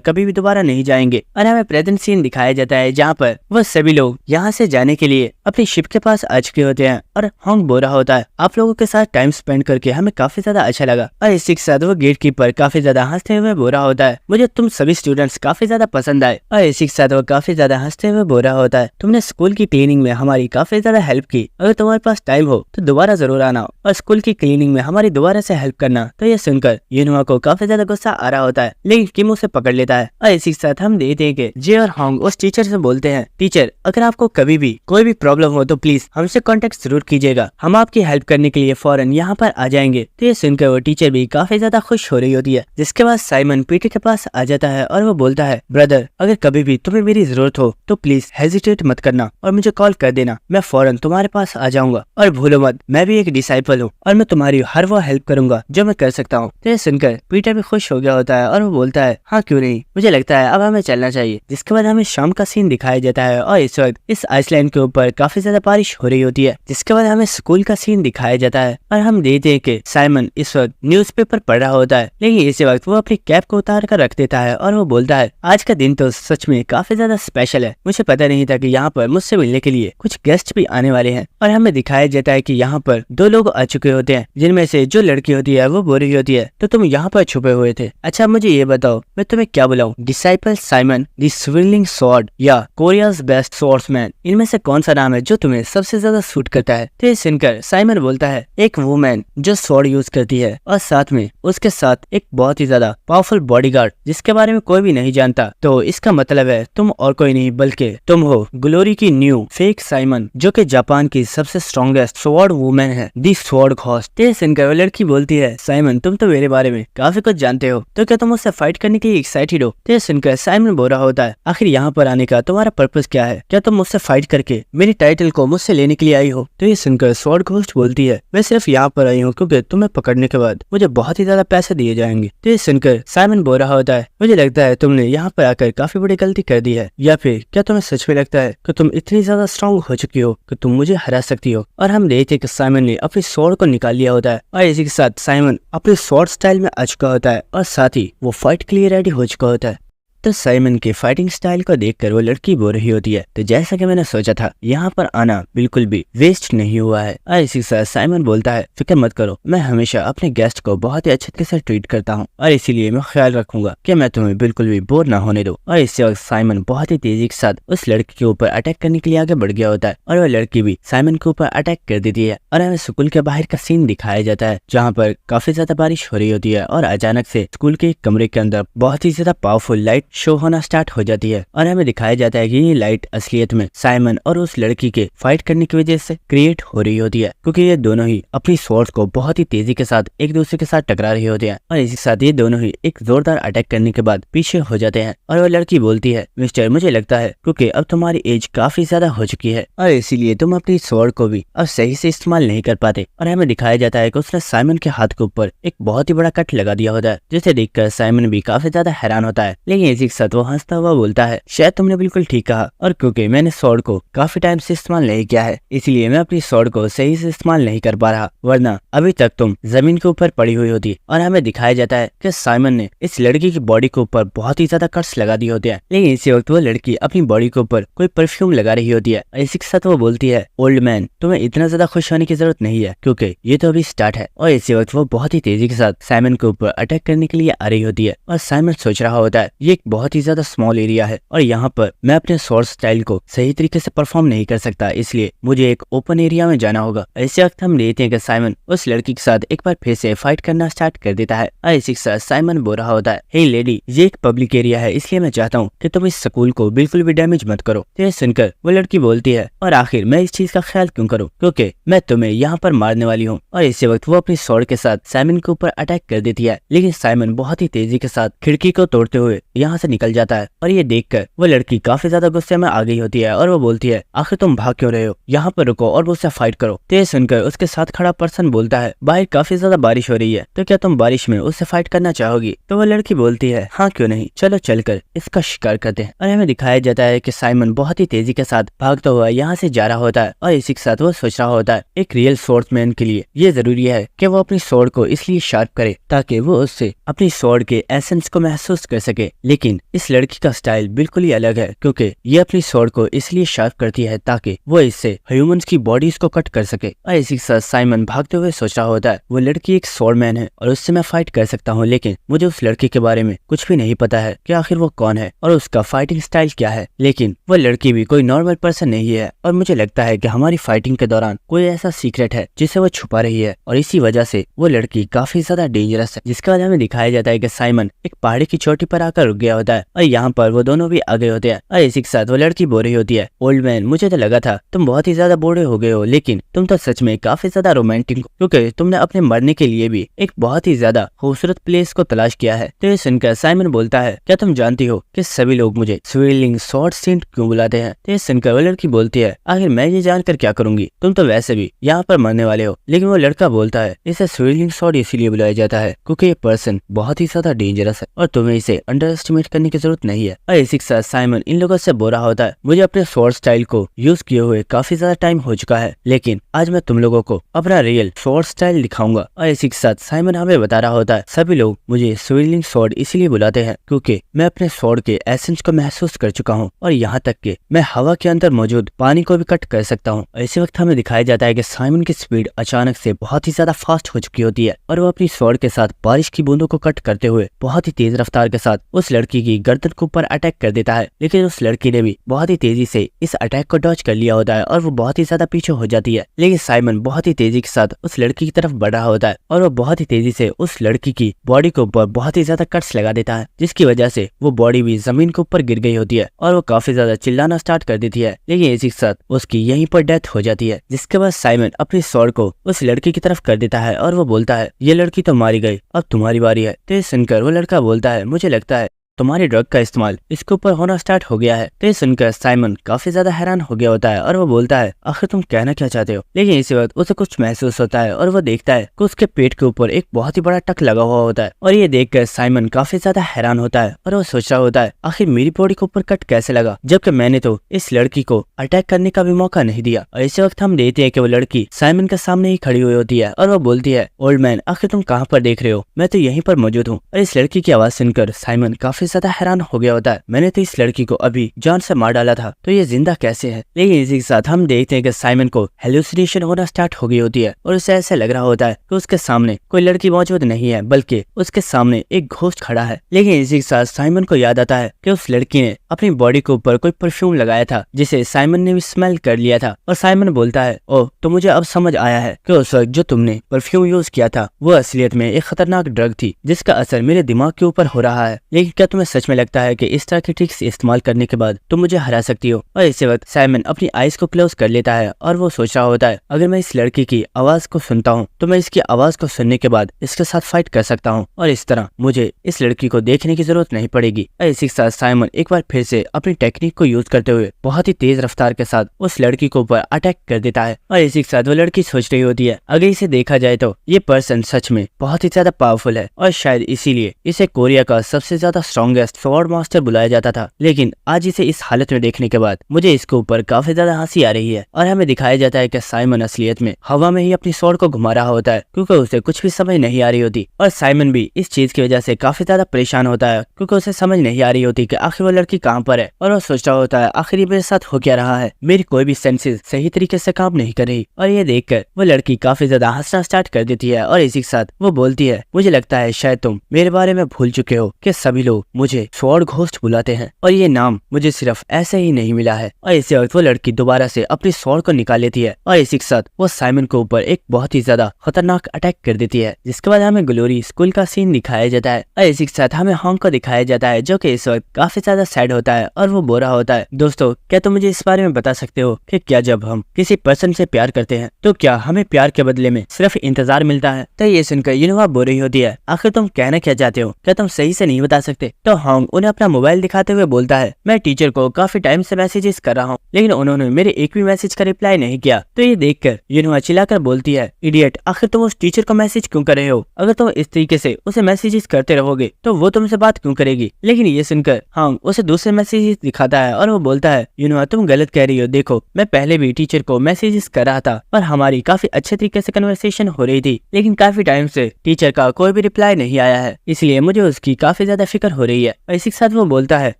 कभी भी दोबारा नहीं जाएंगे। और हमें प्रेजेंट सीन दिखाया जाता है जहाँ पर वो सभी लोग यहाँ से जाने के लिए अपनी शिप के पास आ चुके होते हैं और हांग बोल रहा होता है, आप लोगों के साथ टाइम स्पेंड करके हमें काफी ज्यादा अच्छा लगा। और इसी के साथ वो गेट कीपर काफी ज्यादा हंसते हुए बोल रहा होता है, मुझे तुम सभी स्टूडेंट्स काफी ज्यादा पसंद आए। और इसी के साथ वो काफी ज्यादा हंसते हुए बोल रहा होता है, तुमने स्कूल की क्लीनिंग में हमारी काफी ज्यादा हेल्प की, अगर तुम्हारे पास टाइम हो तो दोबारा जरूर आना और स्कूल की क्लीनिंग में हमारी दोबारा से हेल्प करना। तो ये सुनकर यूनुआ को काफी ज्यादा गुस्सा आ रहा होता है लेकिन किम उसे पकड़ लेता है। और इसी के साथ हम देखते हैं कि जे और हांग उस टीचर से बोलते हैं, टीचर अगर आपको कभी भी कोई भी प्रॉब्लम हो तो प्लीज हमसे कांटेक्ट जरूर कीजिएगा, हम आपकी हेल्प करने के लिए फौरन यहाँ पर आ जाएंगे। तो ये सुनकर वो टीचर भी काफी ज्यादा खुश हो रही होती है। जिसके बाद साइमन पीटर के पास आ जाता है और वो बोलता है, ब्रदर अगर कभी भी तुम्हें मेरी जरूरत हो तो प्लीज हेजिटेट मत करना और मुझे कॉल कर देना, मैं फौरन तुम्हारे पास आ जाऊंगा। और भूलो मत मैं भी एक डिसाइपल हूँ और मैं तुम्हारी हर वो हेल्प करूंगा जो मैं कर सकता हूँ। तो ये सुनकर पीटर भी खुश हो गया होता है और वो बोलता है, हाँ क्यों नहीं, मुझे लगता है अब हमें चलना चाहिए। जिसके बाद हमें शाम का सीन दिखाया जाता है और इस वक्त इस आइसलैंड के ऊपर काफी ज्यादा बारिश हो रही होती है। जिसके बाद हमें स्कूल का सीन दिखाया जाता है और हम देखते हैं कि साइमन इस वक्त न्यूज़पेपर पढ़ रहा होता है लेकिन इसी वक्त वो अपनी कैप को उतार कर रख देता है और वो बोलता है, आज का दिन तो सच में काफी ज्यादा स्पेशल है, मुझे पता नहीं था कि यहाँ पर मुझसे मिलने के लिए कुछ गेस्ट भी आने वाले हैं। और हमें दिखाया जाता है कि यहाँ पर दो लोग आ चुके होते हैं जिनमें से जो लड़की होती है वो बोल रही होती है, तो तुम यहाँ पर छुपे हुए थे, अच्छा मुझे ये बताओ मैं तुम्हें क्या बुलाऊं, डिसाइपल साइमन द स्विर्लिंग स्वॉर्ड या कोरियाज बेस्ट स्वॉर्ड्समैन, इनमें से कौन सा नाम है जो तुम्हें सबसे ज्यादा सूट करता है? तो ये सुनकर साइमन बोलता है, एक वुमेन जो स्वॉर्ड यूज करती है और साथ में उसके साथ एक बहुत ही ज्यादा पावरफुल बॉडीगार्ड जिसके बारे में कोई भी नहीं जानता, तो इसका मतलब है तुम और कोई नहीं बल्कि तुम हो ग्लोरी की न्यू फेक साइमन जो कि जापान की सबसे स्ट्रॉन्गेस्ट स्वॉर्ड वुमेन है, दी स्वॉर्ड घोस्ट। तो ये सुनकर वो लड़की बोलती है, साइमन तुम तो मेरे बारे में काफी कुछ जानते हो, तो क्या तुम उससे फाइट करने के लिए एक्साइटेड हो? तो ये सुनकर साइमन बोल रहा होता है, आखिर यहाँ पर आने का तुम्हारा पर्पस क्या है? क्या तुम मुझसे फाइट करके मेरी टाइटल को मुझसे लेने के लिए आई हो? तो ये सुनकर स्वॉर्ड घोस्ट बोलती है, मैं सिर्फ यहाँ पर आई हूँ क्योंकि तुम्हें पकड़ने के बाद मुझे बहुत ही ज्यादा पैसे दिए जाएंगे। तो ये सुनकर साइमन बोल रहा होता है, मुझे लगता है तुमने यहाँ पर आकर काफी बड़ी गलती कर दी है, या फिर क्या तुम्हें सच में लगता है कि तुम इतनी ज्यादा स्ट्रॉन्ग हो चुकी हो कि तुम मुझे हरा सकती हो? और हम देखते हैं कि साइमन ने अपनी स्वॉर्ड को निकाल लिया होता है और इसी के साथ साइमन अपने स्वॉर्ड स्टाइल में आ चुका होता है और साथ ही वो फाइट के लिए रेडी हो चुका होता है। तो साइमन के फाइटिंग स्टाइल को देखकर वो लड़की बोल रही होती है, तो जैसा कि मैंने सोचा था यहाँ पर आना बिल्कुल भी वेस्ट नहीं हुआ है। और इसी के साथ साइमन बोलता है, फिक्र मत करो, मैं हमेशा अपने गेस्ट को बहुत ही अच्छे तरीके से ट्रीट करता हूँ और इसीलिए मैं ख्याल रखूंगा कि मैं तुम्हें बिल्कुल भी बोर ना होने दूं। और इसी वक्त साइमन बहुत ही तेजी के साथ उस लड़की के ऊपर अटैक करने के लिए आगे बढ़ गया होता है और वह लड़की भी साइमन के ऊपर अटैक कर देती है। और हमें स्कूल के बाहर का सीन दिखाया जाता है जहाँ पर काफी ज्यादा बारिश हो रही होती है और अचानक से स्कूल के कमरे के अंदर बहुत ही ज्यादा पावरफुल लाइट शो होना स्टार्ट हो जाती है और हमें दिखाया जाता है कि ये लाइट असलियत में साइमन और उस लड़की के फाइट करने की वजह से क्रिएट हो रही होती है, क्योंकि ये दोनों ही अपनी स्वॉर्ड को बहुत ही तेजी के साथ एक दूसरे के साथ टकरा रही होती है और इसी साथ ये दोनों ही एक जोरदार अटैक करने के बाद पीछे हो जाते हैं। और वह लड़की बोलती है, मिस्टर मुझे लगता है क्योंकि अब तुम्हारी एज काफी ज्यादा हो चुकी है और इसीलिए तुम अपनी स्वॉर्ड को भी अब सही से इस्तेमाल नहीं कर पाते। और हमें दिखाया जाता है कि उसने साइमन के हाथ के ऊपर एक बहुत ही बड़ा कट लगा दिया होता है, जिसे देखकर साइमन भी काफी ज्यादा हैरान होता है। लेकिन इसी के साथ वो हंसता हुआ बोलता है, शायद तुमने बिल्कुल ठीक कहा, और क्योंकि मैंने स्वॉर्ड को काफी टाइम से इस्तेमाल नहीं किया है इसलिए मैं अपनी स्वॉर्ड को सही से इस्तेमाल नहीं कर पा रहा, वरना अभी तक तुम जमीन के ऊपर पड़ी हुई होती। और हमें दिखाया जाता है कि साइमन ने इस लड़की की बॉडी के ऊपर बहुत ही ज्यादा कट्स लगा दिए होते हैं, लेकिन इसी वक्त वो लड़की अपनी बॉडी के ऊपर कोई परफ्यूम लगा रही होती है। इसी के साथ वो बोलती है, ओल्ड मैन तुम्हें इतना ज्यादा खुश होने की जरूरत नहीं है क्योंकि ये तो अभी स्टार्ट है। और इसी वक्त वो बहुत ही तेजी के साथ साइमन के ऊपर अटैक करने के लिए आ रही होती है और साइमन सोच रहा होता है ये एक बहुत ही ज्यादा स्मॉल एरिया है और यहाँ पर मैं अपने स्वॉर्ड स्टाइल को सही तरीके से परफॉर्म नहीं कर सकता, इसलिए मुझे एक ओपन एरिया में जाना होगा। इसी वक्त हम देखते हैं कि साइमन उस लड़की के साथ एक बार फिर से फाइट करना स्टार्ट कर देता है और इसी के साथ साइमन बोल रहा होता है, हे लेडी ये एक पब्लिक एरिया है इसलिए मैं चाहता हूँ कि तुम इस स्कूल को बिल्कुल भी डैमेज मत करो। तो ये सुनकर वो लड़की बोलती है, और आखिर मैं इस चीज का ख्याल क्यों करूँ क्योंकि मैं तुम्हें यहाँ पर मारने वाली हूँ। और इसी वक्त वो अपनी स्वॉर्ड के साथ साइमन के ऊपर अटैक कर देती है, लेकिन साइमन बहुत ही तेजी के साथ खिड़की को तोड़ते हुए यहाँ से निकल जाता है। और ये देखकर वो लड़की काफी ज्यादा गुस्से में आ गई होती है और वो बोलती है, आखिर तुम भाग क्यों रहे हो, यहाँ पर रुको और मुझसे फाइट करो। तो ये सुनकर उसके साथ खड़ा पर्सन बोलता है, बाहर काफी ज्यादा बारिश हो रही है तो क्या तुम बारिश में उससे फाइट करना चाहोगी। तो वो लड़की बोलती है, हाँ क्यों नहीं, चलो चलकर इसका शिकार करते हैं। और हमें दिखाया जाता है कि साइमन बहुत ही तेजी के साथ भागता हुआ यहाँ से जा रहा होता है और इसी के साथ वो सोच रहा होता है एक रियल स्वॉर्डमैन के लिए ये जरूरी है कि वो अपनी स्वॉर्ड को इसलिए शार्प करे ताकि वो उससे अपनी स्वॉर्ड के एसेंस को महसूस कर सके। लेकिन इस लड़की का स्टाइल बिल्कुल ही अलग है क्योंकि ये अपनी स्वॉर्ड को इसलिए शार्प करती है ताकि वो इससे ह्यूमंस की बॉडीज को कट कर सके। और इसी के साथ साइमन भागते हुए सोच रहा होता है वो लड़की एक स्वॉर्डमैन है और उससे मैं फाइट कर सकता हूँ, लेकिन मुझे उस लड़की के बारे में कुछ भी नहीं पता है कि आखिर वो कौन है और उसका फाइटिंग स्टाइल क्या है। लेकिन वो लड़की भी कोई नॉर्मल पर्सन नहीं है और मुझे लगता है कि हमारी फाइटिंग के दौरान कोई ऐसा सीक्रेट है जिसे वो छुपा रही है और इसी वजह से वो लड़की काफी ज्यादा डेंजरस है। जिसके बाद हमें दिखाया जाता है कि साइमन एक पहाड़ी की चोटी पर आकर रुक गया होता है और यहाँ पर वो दोनों भी आ गए होते हैं। और इसी के साथ वो लड़की बोल रही होती है, ओल्ड मैन मुझे तो लगा था तुम बहुत ही ज्यादा बूढ़े हो गए हो, लेकिन तुम तो सच में काफी ज्यादा रोमांटिक हो क्योंकि तुमने अपने मरने के लिए भी एक बहुत ही ज्यादा खूबसूरत प्लेस को तलाश किया है। तो ये सुनकर साइमन बोलता है, क्या तुम जानती हो कि सभी लोग मुझे स्विर्लिंग स्वॉर्ड सेंट क्यों बुलाते हैं। तो ये सुनकर वो लड़की बोलती है, आखिर मैं ये जानकर क्या करूंगी, तुम तो वैसे भी यहाँ पर मरने वाले हो। लेकिन वो लड़का बोलता है, इसे स्विर्लिंग स्वॉर्ड इसीलिए बुलाया जाता है क्योंकि ये पर्सन बहुत ही ज्यादा डेंजरस है और तुम्हें इसे अंडर एस्टिमेट करने की जरूरत नहीं है। और इसी के साथ साइमन इन लोगों से बोल रहा होता है, मुझे अपने स्वॉर्ड स्टाइल को यूज किए हुए काफी ज्यादा टाइम हो चुका है, लेकिन आज मैं तुम लोगों को अपना रियल स्वॉर्ड स्टाइल दिखाऊंगा। और इसी के साथ साइमन हमें बता रहा होता है, सभी लोग मुझे स्विर्लिंग स्वॉर्ड इसीलिए बुलाते हैं क्योंकि मैं अपने स्वॉर्ड के एसेंस को महसूस कर चुका हूँ और यहाँ तक कि मैं हवा के अंदर मौजूद पानी को भी कट कर सकता हूँ। इसी वक्त हमें दिखाया जाता है कि साइमन की स्पीड अचानक से बहुत ही ज्यादा फास्ट हो चुकी होती है और वो अपनी स्वॉर्ड के साथ बारिश की बूंदों को कट करते हुए बहुत ही तेज रफ्तार के साथ उस लड़की की गर्दन के ऊपर अटैक कर देता है। लेकिन उस लड़की ने भी बहुत ही तेजी से इस अटैक को डॉज कर लिया होता है और वो बहुत ही ज्यादा पीछे हो जाती है। लेकिन साइमन बहुत ही तेजी के साथ उस लड़की की तरफ बढ़ रहा होता है और वो बहुत ही तेजी से उस लड़की की बॉडी के ऊपर बहुत ही ज्यादा कट्स लगा देता है, जिसकी वजह से वो बॉडी भी जमीन के ऊपर गिर गई होती है और वो काफी ज्यादा चिल्लाना स्टार्ट कर देती है। लेकिन इसी के साथ उसकी यहीं पर डेथ हो जाती है। जिसके बाद साइमन अपनी स्वॉर्ड को उस लड़की की तरफ कर देता है और वो बोलता है, ये लड़की तो मारी गई, अब तुम्हारी बारी है। तो सुनकर वो लड़का बोलता है, मुझे लगता है तुम्हारी ड्रग का इस्तेमाल इसके ऊपर होना स्टार्ट हो गया है। तो ये सुनकर साइमन काफी ज्यादा हैरान हो गया होता है और वो बोलता है, आखिर तुम कहना क्या चाहते हो। लेकिन इसी वक्त उसे कुछ महसूस होता है और वो देखता है कि उसके पेट के ऊपर एक बहुत ही बड़ा टक लगा हुआ होता है और ये देखकर साइमन काफी ज्यादा हैरान होता है और वो सोच रहा होता है, आखिर मेरी बॉडी के ऊपर कट कैसे लगा जबकि मैंने तो इस लड़की को अटैक करने का भी मौका नहीं दिया। और इसी वक्त हम देखते हैं कि वो लड़की साइमन के सामने ही खड़ी हुई होती है और वो बोलती है, ओल्ड मैन आखिर तुम कहाँ पर देख रहे हो, मैं तो यहीं पर मौजूद हूँ। और इस लड़की की आवाज सुनकर साइमन काफी काफी ज्यादा हैरान हो गया होता है, मैंने तो इस लड़की को अभी जान से मार डाला था, तो ये जिंदा कैसे है। लेकिन इसी के साथ हम देखते हैं कि साइमन को हेलुसिनेशन होना स्टार्ट हो गई होती है और उसे ऐसा लग रहा होता है कि उसके सामने कोई लड़की मौजूद नहीं है, बल्कि उसके सामने एक घोस्ट खड़ा है। लेकिन इसी के साथ साइमन को याद आता है कि उस लड़की ने अपनी बॉडी के ऊपर कोई परफ्यूम लगाया था, जिसे साइमन ने भी स्मेल कर लिया था। और साइमन बोलता है, ओह, तो मुझे अब समझ आया है कि उस वक्त जो तुमने परफ्यूम यूज किया था वो असलियत में एक खतरनाक ड्रग थी, जिसका असर मेरे दिमाग के ऊपर हो रहा है। लेकिन क्या तुम्हें सच में लगता है कि इस तरह के ट्रिक्स इस्तेमाल करने के बाद तुम मुझे हरा सकती हो? और इसी वक्त साइमन अपनी आईज को क्लोज कर लेता है और वो सोच रहा होता है, अगर मैं इस लड़की की आवाज को सुनता हूँ तो मैं इसकी आवाज को सुनने के बाद इसके साथ फाइट कर सकता हूँ और इस तरह मुझे इस लड़की को देखने की जरूरत नहीं पड़ेगी। और इसी के साथ साइमन एक बार फिर से अपनी टेक्निक को यूज करते हुए बहुत ही तेज रफ्तार के साथ उस लड़की को ऊपर अटैक कर देता है। और इसी के साथ वो लड़की सोच रही होती है, अगर इसे देखा जाए तो ये पर्सन सच में बहुत ही ज्यादा पावरफुल है और शायद इसीलिए इसे कोरिया का सबसे ज्यादा स्ट्रॉन्गेस्ट स्वॉर्ड मास्टर बुलाया जाता था। लेकिन आज इसे इस हालत में देखने के बाद मुझे इसके ऊपर काफी ज्यादा हंसी आ रही है। और हमें दिखाया जाता है कि साइमन असलियत में हवा में ही अपनी स्वॉर्ड को घुमा रहा होता है, क्योंकि उसे कुछ भी समझ नहीं आ रही होती। और साइमन भी इस चीज की वजह से काफी ज्यादा परेशान होता है, क्योंकि उसे समझ नहीं आ रही होती कि आखिर वो लड़की कहाँ पर है। और वो सोच रहा होता है, आखिर ये मेरे साथ हो क्या रहा है, मेरी कोई भी सेंसेस सही तरीके से काम नहीं कर रही। और ये देखकर वो लड़की काफी ज्यादा हंसना स्टार्ट कर देती है और इसी के साथ वो बोलती है, मुझे लगता है शायद तुम मेरे बारे में भूल चुके हो कि सभी लोग मुझे स्वॉर्ड घोस्ट बुलाते हैं और ये नाम मुझे सिर्फ ऐसे ही नहीं मिला है। और इसी वक्त वो लड़की दोबारा से अपनी स्वॉर्ड को निकाल लेती है और इसी के साथ वो साइमन के ऊपर एक बहुत ही ज्यादा खतरनाक अटैक कर देती है, जिसके बाद हमें ग्लोरी स्कूल का सीन दिखाया जाता है। और इसी के साथ हमें हॉन्ग को दिखाया जाता है, जो कि इस वक्त काफी ज्यादा सैड होता है और वो बोरा होता है। दोस्तों, क्या तुम मुझे इस बारे में बता सकते हो कि क्या जब हम किसी पर्सन से प्यार करते हैं तो क्या हमें प्यार के बदले में सिर्फ इंतजार मिलता है? तो ये सुनकर यूनोवा बोल रही होती है, आखिर तुम कहना क्या चाहते हो, क्या तुम सही से नहीं बता सकते? तो हॉन्ग उन्हें अपना मोबाइल दिखाते हुए बोलता है, मैं टीचर को काफी टाइम से मैसेजेस कर रहा हूँ, लेकिन उन्होंने मेरे एक भी मैसेज का रिप्लाई नहीं किया। तो ये देखकर यूनोवा चिल्लाकर बोलती है, इडियट, आखिर तुम उस टीचर को मैसेज क्यों कर रहे हो? अगर तुम इस तरीके से उसे मैसेजेस करते रहोगे तो वो तुमसे बात क्यों करेगी? लेकिन ये सुनकर हॉन्ग उसे दूसरे मैसेजेस दिखाता है और वो बोलता है, यूनोवा तुम गलत कह रही हो, देखो मैं पहले भी टीचर को मैसेजेस कर रहा था और हमारी काफी अच्छे तरीके से कन्वर्सेशन हो रही थी, लेकिन काफी टाइम से टीचर का कोई भी रिप्लाई नहीं आया है, इसलिए मुझे उसकी काफी ज्यादा फिक्र हो रही है। और इसी के साथ वो बोलता है,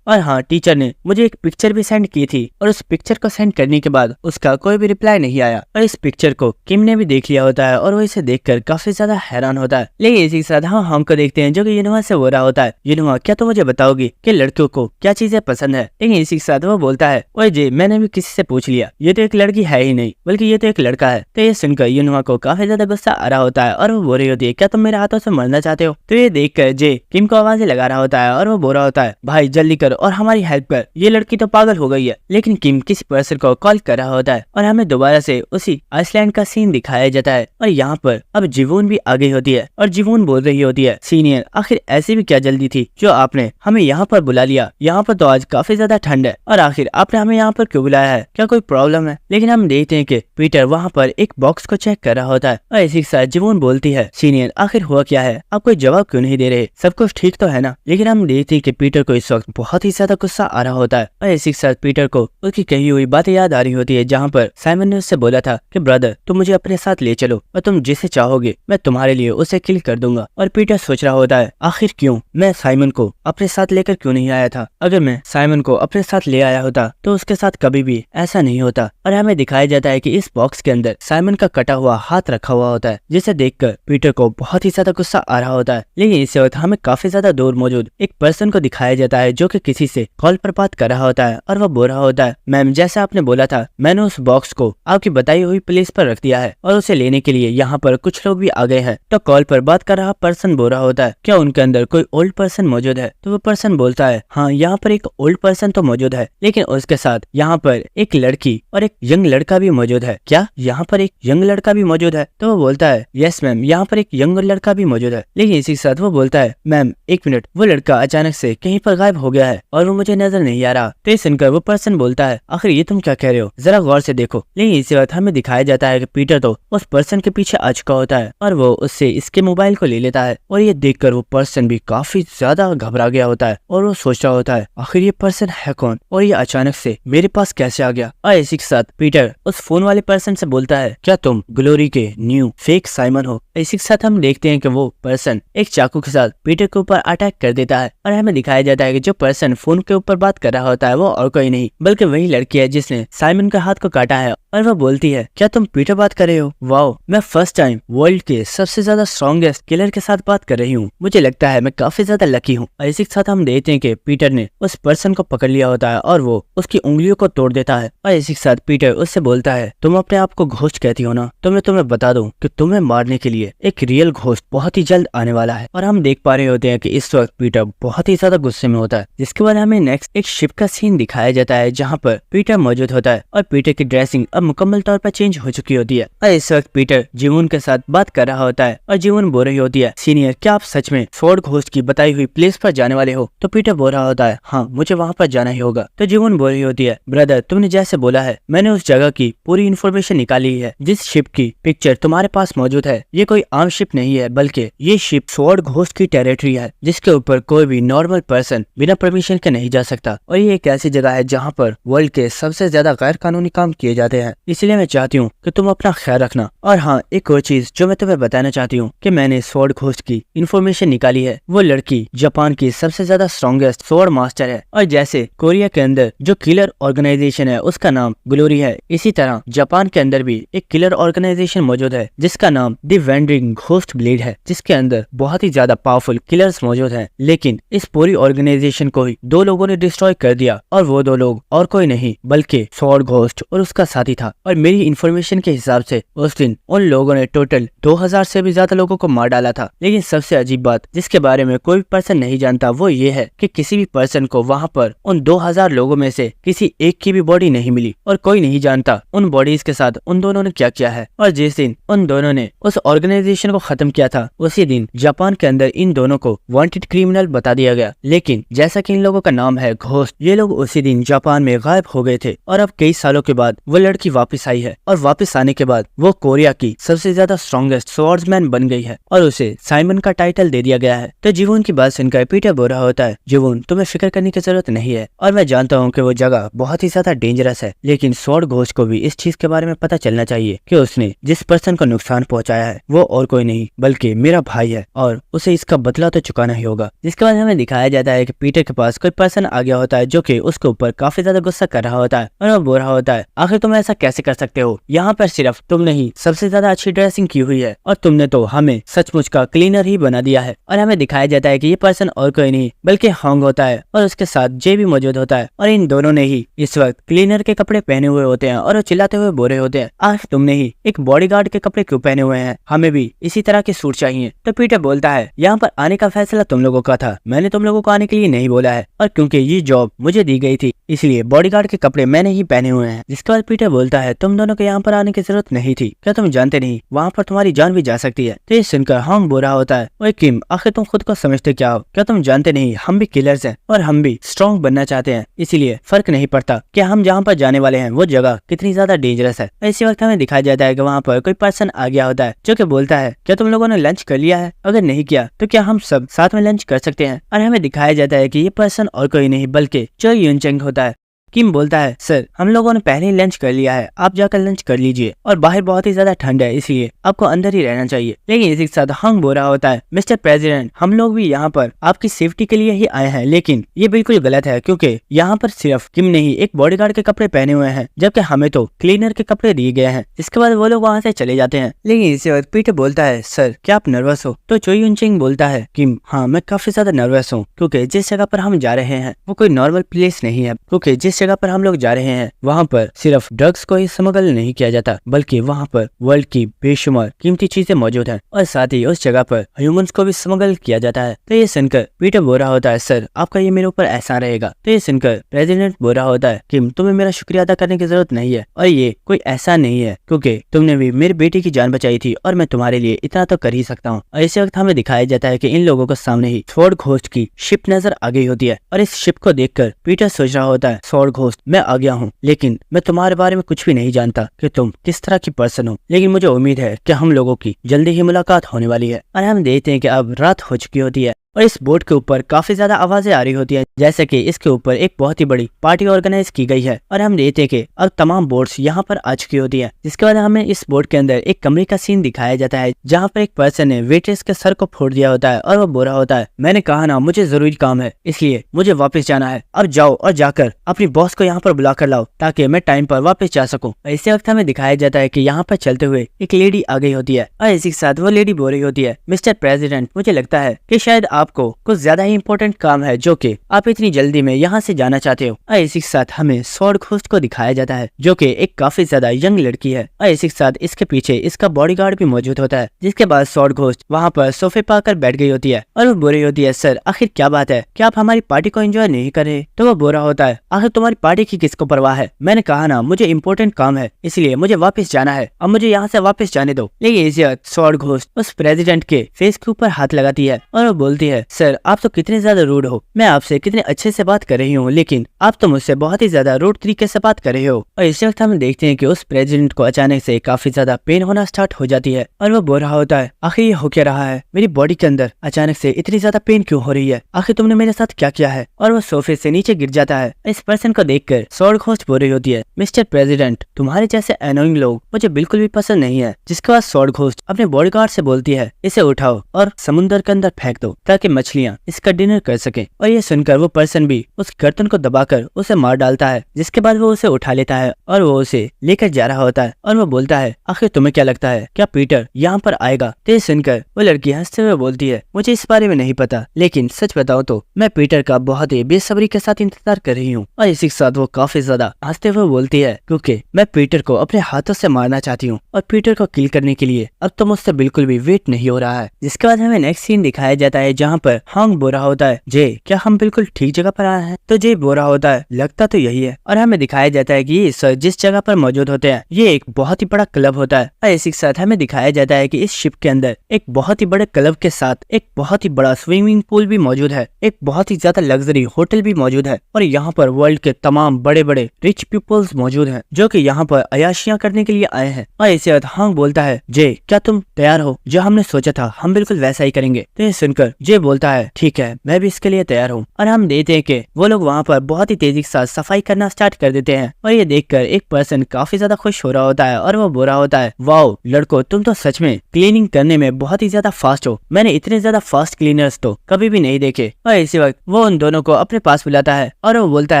और हाँ, टीचर ने मुझे एक पिक्चर भी सेंड की थी और उस पिक्चर को सेंड करने के बाद उसका कोई भी रिप्लाई नहीं आया। और इस पिक्चर को किम ने भी देख लिया होता है और वो इसे देखकर काफी ज्यादा हैरान होता है। लेकिन इसी के साथ हम को देखते हैं, जो कि यूनोवा से हो रहा होता है, यूनोवा क्या तुम मुझे बताओगी कि लड़कियों को क्या चीजें पसंद है? लेकिन इसी के साथ वो बोलता है, ओए जी, मैंने भी किसी से पूछ लिया, ये तो एक लड़की है ही नहीं, बल्कि ये तो एक लड़का है। तो ये सुनकर यूनोवा को काफी ज्यादा गुस्सा आ रहा होता है और वो बोल रही होती है, क्या तुम मेरे हाथों से मरना चाहते हो? तो ये देखकर जे किम को आवाजें लगा रहा होता है और वो बोल रहा होता है, भाई जल्दी कर और हमारी हेल्प कर, ये लड़की तो पागल हो गई है। लेकिन किम किसी पर्सन को कॉल कर रहा होता है और हमें दोबारा से उसी आइसलैंड का सीन दिखाया जाता है। और यहाँ पर अब जीवून भी आ गई होती है और जीवून बोल रही होती है, सीनियर, आखिर ऐसी भी क्या जल्दी थी जो आपने हमें यहाँ पर बुला लिया? यहाँ पर तो आज काफी ज्यादा ठंड है और आखिर आपने हमें यहाँ पर क्यों बुलाया है? क्या कोई प्रॉब्लम है? लेकिन हम देखते हैं कि पीटर वहाँ पर एक बॉक्स को चेक कर रहा होता है और इसी के साथ जीवून बोलती है, सीनियर, आखिर हुआ क्या है? आप कोई जवाब क्यों नहीं दे रहे? सब कुछ ठीक तो है ना? लेकिन हम देखते हैं कि पीटर को इस वक्त बहुत ही ज्यादा गुस्सा आ रहा होता है और इसी के साथ पीटर को उसकी कही हुई बातें याद आ रही होती है, जहाँ पर साइमन ने उससे बोला था कि ब्रदर, तुम मुझे अपने साथ ले चलो और तुम जिसे चाहोगे मैं तुम्हारे लिए उसे किल कर दूंगा। और पीटर सोच रहा होता है, आखिर क्यों मैं साइमन को अपने साथ लेकर क्यों नहीं आया था? अगर मैं साइमन को अपने साथ ले आया होता तो उसके साथ कभी भी ऐसा नहीं होता। और हमें दिखाया जाता है कि इस बॉक्स के अंदर साइमन का कटा हुआ हाथ रखा हुआ होता है, जिसे देखकर पीटर को बहुत ही ज्यादा गुस्सा आ रहा होता है। लेकिन इस वक्त हमें काफी ज्यादा दूर मौजूद एक पर्सन को दिखाया जाता है, जो कि किसी से कॉल पर बात कर रहा होता है और वो बोल रहा होता है, मैम, जैसा आपने बोला था, मैंने उस बॉक्स को आपकी बताई हुई प्लेस पर रख दिया है और उसे लेने के लिए यहाँ पर कुछ लोग भी आ गए हैं। तो कॉल पर बात कर रहा पर्सन बोल रहा होता है, क्या उनके अंदर कोई ओल्ड पर्सन मौजूद है? तो वो पर्सन बोलता है, हाँ, यहाँ पर एक ओल्ड पर्सन तो मौजूद है, लेकिन उसके साथ यहाँ पर एक लड़की और एक यंग लड़का भी मौजूद है। क्या यहाँ पर एक यंग लड़का भी मौजूद है? तो वो बोलता है, यस मैम, यहाँ पर एक यंग लड़का भी मौजूद है। लेकिन इसी के साथ वो बोलता है, मैम एक मिनट, वो लड़का अचानक से कहीं पर गायब हो गया है और वो मुझे नजर नहीं आ रहा। तो ये सुनकर वो पर्सन बोलता है, आखिर ये तुम क्या कह रहे हो, जरा गौर से देखो। लेकिन इसी वक्त हमें दिखाया जाता है कि पीटर तो उस पर्सन के पीछे आ चुका होता है और वो उससे इसके मोबाइल को ले लेता है। और ये देखकर वो पर्सन भी काफी ज्यादा घबरा गया होता है और वो सोच रहा होता है, आखिर ये पर्सन है कौन और ये अचानक से मेरे पास कैसे आ गया? और इसी के साथ पीटर उस फोन वाले पर्सन से बोलता है, क्या तुम ग्लोरी के न्यू फेक साइमन हो? इसी के साथ हम देखते हैं कि वो पर्सन एक चाकू के साथ पीटर के ऊपर अटैक कर देता है और हमें दिखाया जाता है कि जो पर्सन फोन के ऊपर बात कर रहा होता है वो और कोई नहीं बल्कि वही लड़की है जिसने साइमन के हाथ को काटा है। और वह बोलती है, क्या तुम पीटर बात कर रहे हो? वाओ, मैं फर्स्ट टाइम वर्ल्ड के सबसे ज्यादा स्ट्रॉन्गेस्ट किलर के साथ बात कर रही हूँ। मुझे लगता है मैं काफी ज्यादा लकी हूँ। और इसी के साथ हम देखते हैं कि पीटर ने उस पर्सन को पकड़ लिया होता है और वो उसकी उंगलियों को तोड़ देता है। और इसी के साथ पीटर उससे बोलता है, तुम अपने आप को घोस्ट कहती हो ना, तो मैं तुम्हें बता दूं कि तुम्हें मारने के लिए एक रियल घोस्ट बहुत ही जल्द आने वाला है। और हम देख पा रहे होते हैं कि इस वक्त पीटर बहुत ही ज्यादा गुस्से में होता है। जिसके बाद हमें नेक्स्ट एक शिप का सीन दिखाया जाता है जहाँ पर पीटर मौजूद होता है और पीटर की ड्रेसिंग अब मुकम्मल तौर पर चेंज हो चुकी होती है। और इस वक्त पीटर जीवन के साथ बात कर रहा होता है और जीवन बोल रही होती है, सीनियर क्या आप सच में स्वॉर्ड घोस्ट की बताई हुई प्लेस पर जाने वाले हो? तो पीटर बोल रहा होता है, हाँ मुझे वहाँ पर जाना ही होगा। तो जीवन बोल रही होती है, ब्रदर तुमने जैसे बोला है मैंने उस जगह की पूरी इन्फॉर्मेशन निकाली है। जिस शिप की पिक्चर तुम्हारे पास मौजूद है ये कोई आम शिप नहीं है बल्कि ये शिप स्वॉर्ड घोस्ट की टेरिटरी है जिसके ऊपर कोई भी नॉर्मल पर्सन बिना परमिशन के नहीं जा सकता। और ये एक ऐसी जगह है जहाँ पर वर्ल्ड के सबसे ज्यादा गैर कानूनी काम किए जाते हैं। इसलिए मैं चाहती हूँ कि तुम अपना ख्याल रखना। और हाँ, एक और चीज जो मैं तुम्हें बताना चाहती हूँ कि मैंने स्वॉर्ड घोस्ट की इन्फॉर्मेशन निकाली है। वो लड़की जापान की सबसे ज्यादा स्ट्रॉन्गेस्ट स्वॉर्ड मास्टर है। और जैसे कोरिया के अंदर जो किलर ऑर्गेनाइजेशन है उसका नाम ग्लोरी है, इसी तरह जापान के अंदर भी एक किलर ऑर्गेनाइजेशन मौजूद है जिसका नाम द वेंडरिंग घोस्ट ब्लेड है, जिसके अंदर बहुत ही ज्यादा पावरफुल किलर्स मौजूद हैं। लेकिन इस पूरी ऑर्गेनाइजेशन को ही दो लोगों ने डिस्ट्रॉय कर दिया और वो दो लोग और कोई नहीं बल्कि स्वॉर्ड घोस्ट और उसका साथी था। और मेरी इन्फॉर्मेशन के हिसाब से उस दिन उन लोगों ने टोटल 2000 से भी ज्यादा लोगों को मार डाला था। लेकिन सबसे अजीब बात जिसके बारे में कोई पर्सन नहीं जानता वो ये है कि किसी भी पर्सन को वहाँ पर उन 2000 लोगों में से किसी एक की भी बॉडी नहीं मिली और कोई नहीं जानता उन बॉडीज के साथ उन दोनों ने क्या किया है। और जिस दिन उन दोनों ने उस ऑर्गेनाइजेशन को खत्म किया था उसी दिन जापान के अंदर इन दोनों को वांटेड क्रिमिनल बता दिया गया। लेकिन जैसा कि इन लोगों का नाम है घोस्ट, ये लोग उसी दिन जापान में गायब हो गए थे और अब कई सालों के बाद वो लड़की वापस आई है। और वापस आने के बाद वो कोरिया की सबसे ज्यादा स्ट्रॉन्गेस्ट स्वॉर्ड्समैन बन गई है और उसे साइमन का टाइटल दे दिया गया है। तो जीवन की बात सुनकर पीटर बोल रहा होता है, जीवन तुम्हें फिक्र करने की जरूरत नहीं है और मैं जानता हूँ कि वो जगह बहुत ही ज्यादा डेंजरस है, लेकिन स्वॉर्ड घोस्ट को भी इस चीज के बारे में पता चलना चाहिए कि उसने जिस पर्सन को नुकसान पहुंचाया है वो और कोई नहीं बल्कि मेरा भाई है और उसे इसका बदला तो चुकाना ही होगा। जिसके बाद हमें दिखाया जाता है कि पीटर के पास कोई पर्सन आ गया होता है जो कि उसके ऊपर काफी ज्यादा गुस्सा कर रहा होता है और वो बोल रहा होता है, आखिर तुम ऐसा कैसे कर सकते हो? यहाँ पर सिर्फ तुमने ही सबसे ज्यादा अच्छी ड्रेसिंग की हुई है और तुमने तो हमें सचमुच का क्लीनर ही बना दिया है। और हमें दिखाया जाता है कि ये पर्सन और कोई नहीं बल्कि हॉन्ग होता है और उसके साथ जे भी मौजूद होता है और इन दोनों ने ही इस वक्त क्लीनर के कपड़े पहने हुए होते हैं और वो चिल्लाते हुए बोल रहे होते हैं, आखिर तुमने ही एक बॉडीगार्ड के कपड़े क्यों पहने हुए हैं? हमें भी इसी तरह के सूट चाहिए। तो पीटर बोलता है, यहाँ पर आने का फैसला तुम लोगों का था, मैंने तुम लोगों को आने के लिए नहीं बोला है और क्योंकि ये जॉब मुझे दी गई थी इसलिए बॉडीगार्ड के कपड़े मैंने ही पहने हुए हैं। जिसके बाद पीटर बोलता है, तुम दोनों को यहाँ पर आने की जरूरत नहीं थी, क्या तुम जानते नहीं वहाँ पर तुम्हारी जान भी जा सकती है? तो ये सुनकर हॉन्ग बोल रहा होता है, ओए किम आखिर तुम खुद को समझते क्या हो? क्या तुम जानते नहीं हम भी किलर्स हैं और हम भी स्ट्रॉन्ग बनना चाहते हैं, इसलिए फर्क नहीं पड़ता कि हम जहाँ पर जाने वाले हैं वो जगह कितनी ज्यादा डेंजरस है। इसी वक्त हमें दिखाया जाता है कि वहाँ पर कोई पर्सन आ गया होता है जो कि बोलता है, क्या तुम लोगों ने लंच कर लिया है? अगर नहीं किया तो क्या हम सब साथ में लंच कर सकते हैं? और हमें दिखाया जाता है कि ये पर्सन और कोई नहीं बल्कि चो यूनचेंग होता है। किम बोलता है, सर हम लोगों ने पहले ही लंच कर लिया है, आप जाकर लंच कर लीजिए और बाहर बहुत ही ज्यादा ठंड है इसलिए आपको अंदर ही रहना चाहिए। लेकिन इसी के साथ हंग बोल रहा होता है, मिस्टर प्रेसिडेंट हम लोग भी यहाँ पर आपकी सेफ्टी के लिए ही आए हैं, लेकिन ये बिल्कुल गलत है क्योंकि यहाँ पर सिर्फ किम ने ही एक बॉडीगार्ड के कपड़े पहने हुए हैं जबकि हमें तो क्लीनर के कपड़े दिए गए हैं। इसके बाद वो लोग वहाँ से चले जाते हैं। लेकिन इसी वक्त पीटर बोलता है, सर क्या आप नर्वस हो? तो चो यूनचेंग बोलता है, किम हाँ मैं काफी ज्यादा नर्वस हूँ क्योंकि जिस जगह पर हम जा रहे हैं वो कोई नॉर्मल प्लेस नहीं है, क्योंकि जिस जगह पर हम लोग जा रहे हैं वहाँ पर सिर्फ ड्रग्स को ही स्मगल नहीं किया जाता बल्कि वहाँ पर वर्ल्ड की बेशुमार कीमती चीजें मौजूद हैं और साथ ही उस जगह पर ह्यूमंस को भी स्मगल किया जाता है। तो ये सुनकर पीटर बोल रहा होता है, सर आपका ये मेरे ऊपर एहसान रहेगा। तो ये सुनकर प्रेसिडेंट बोल रहा होता है, किम तुम्हें मेरा शुक्रिया अदा करने की जरूरत नहीं है और ये कोई एहसान नहीं है क्योंकि तुमने भी मेरी बेटी की जान बचाई थी और मैं तुम्हारे लिए इतना तो कर ही सकता हूँ। और इसी वक्त हमें दिखाया जाता है कि इन लोगों को सामने ही स्वॉर्ड घोस्ट की शिप नजर आ गई होती है और इस शिप को देखकर पीटर सोच रहा होता है, स्वॉर्ड घोस्ट मैं आ गया हूँ लेकिन मैं तुम्हारे बारे में कुछ भी नहीं जानता कि तुम किस तरह की पर्सन हो, लेकिन मुझे उम्मीद है कि हम लोगों की जल्दी ही मुलाकात होने वाली है। और हम देखते हैं कि अब रात हो चुकी होती है और इस बोर्ड के ऊपर काफी ज्यादा आवाजें आ रही होती है, जैसे कि इसके ऊपर एक बहुत ही बड़ी पार्टी ऑर्गेनाइज की गई है। और हम देखते हैं कि अब तमाम बोर्ड्स यहाँ पर आ चुकी होती है। जिसके बाद हमें इस बोर्ड के अंदर एक कमरे का सीन दिखाया जाता है, जहाँ पर एक पर्सन ने वेट्रेस के सर को फोड़ दिया होता है और वो बोल रहा होता है, मैंने कहा ना मुझे जरूरी काम है, इसलिए मुझे वापस जाना है। अब जाओ और जाकर अपनी बॉस को यहाँ पर बुला कर लाओ ताकि मैं टाइम पर वापस जा सकूं। इसी वक्त हमें दिखाया जाता है कि यहाँ पर चलते हुए एक लेडी आ गई होती है और इसी के साथ वो लेडी बोल रही होती है, मिस्टर प्रेसिडेंट, मुझे लगता है कि शायद आपको कुछ ज्यादा ही इम्पोर्टेंट काम है जो कि आप इतनी जल्दी में यहाँ से जाना चाहते हो। और इसी के साथ हमें स्वॉर्ड घोस्ट को दिखाया जाता है जो कि एक काफी ज्यादा यंग लड़की है। और इसी के साथ इसके पीछे इसका बॉडीगार्ड भी मौजूद होता है। जिसके बाद स्वॉर्ड घोस्ट वहाँ पर सोफे पर आकर बैठ गई होती है और वो बोल रही होती है, सर आखिर क्या बात है, क्या आप हमारी पार्टी को एंजॉय नहीं कर रहे? तो वो बोल रहा होता है, आखिर तुम्हारी पार्टी की किसको परवाह है, मैंने कहा ना मुझे इम्पोर्टेंट काम है, इसलिए मुझे वापस जाना है, अब मुझे यहाँ से वापस जाने दो। लेकिन इसी वक्त स्वॉर्ड घोस्ट उस प्रेसिडेंट के फेस के ऊपर हाथ लगाती है और वो बोलती है, सर आप तो कितने ज्यादा रूड हो, मैं आपसे कितने अच्छे से बात कर रही हूँ लेकिन आप तो मुझसे बहुत ही ज्यादा रूड तरीके से बात कर रहे हो। और इसी वक्त हम देखते हैं कि उस प्रेसिडेंट को अचानक से काफी ज्यादा पेन होना स्टार्ट हो जाती है और वो बोल रहा होता है, आखिर ये हो क्या रहा है, मेरी बॉडी के अंदर अचानक से इतनी ज्यादा पेन क्यों हो रही है, आखिर तुमने मेरे साथ क्या किया है? और वो सोफे से नीचे गिर जाता है। इस पर्सन को देखकर स्वॉर्ड घोस्ट बोल रही होती है, मिस्टर प्रेसिडेंट, तुम्हारे जैसे एनोइंग लोग मुझे बिल्कुल भी पसंद नहीं है। जिसके बाद स्वॉर्ड घोस्ट अपने बॉडीगार्ड से बोलती है, इसे उठाओ और समुद्र के अंदर फेंक दो ताकि मछलियाँ इसका डिनर कर सके। और ये सुनकर वो पर्सन भी उस गर्दन को दबाकर उसे मार डालता है। जिसके बाद वो उसे उठा लेता है और वो उसे लेकर जा रहा होता है और वो बोलता है, आखिर तुम्हें क्या लगता है क्या पीटर यहाँ पर आएगा? तो ये सुनकर वो लड़की हंसते हुए बोलती है, मुझे इस बारे में नहीं पता, लेकिन सच बताओ तो मैं पीटर का बहुत ही बेसब्री के साथ इंतजार कर रही हूँ। और इसी के साथ वो काफी ज्यादा हंसते हुए बोलती है, क्योंकि मैं पीटर को अपने हाथों से मारना चाहती हूँ और पीटर को किल करने के लिए अब तो मुझसे बिल्कुल भी वेट नहीं हो रहा है। जिसके बाद हमें नेक्स्ट सीन दिखाया जाता है जहाँ पर हॉन्ग बोल रहा होता है, जे क्या हम बिल्कुल ठीक जगह पर आए हैं? तो जे बोल रहा होता है, लगता तो यही है। और हमें दिखाया जाता है कि ये सर जिस जगह पर मौजूद होते हैं ये एक बहुत ही बड़ा क्लब होता है। और इसी के साथ हमें दिखाया जाता है कि इस शिप के अंदर एक बहुत ही बड़े क्लब के साथ एक बहुत ही बड़ा स्विमिंग पूल भी मौजूद है, एक बहुत ही ज्यादा लग्जरी होटल भी मौजूद है और यहाँ पर वर्ल्ड के तमाम बड़े बड़े रिच पीपल्स मौजूद हैं जो कि यहाँ पर अयाशियां करने के लिए आए हैं। और इसी वक्त हॉन्ग बोलता है, जे क्या तुम तैयार हो? जो हमने सोचा था हम बिल्कुल वैसा ही करेंगे। तो ये सुनकर जे बोलता है, ठीक है मैं भी इसके लिए तैयार हूँ। और हम देखते हैं कि वो लोग वहाँ पर बहुत ही तेजी के साथ सफाई करना स्टार्ट कर देते हैं। और ये देखकर एक पर्सन काफी ज्यादा खुश हो रहा होता है और वो बोल रहा होता है, वाओ लड़को तुम तो सच में क्लीनिंग करने में बहुत ही ज्यादा फास्ट हो, मैंने इतने ज्यादा फास्ट क्लीनर्स तो कभी भी नहीं देखे। और इसी वक्त वो उन दोनों को अपने पास बुलाता है और वो बोलता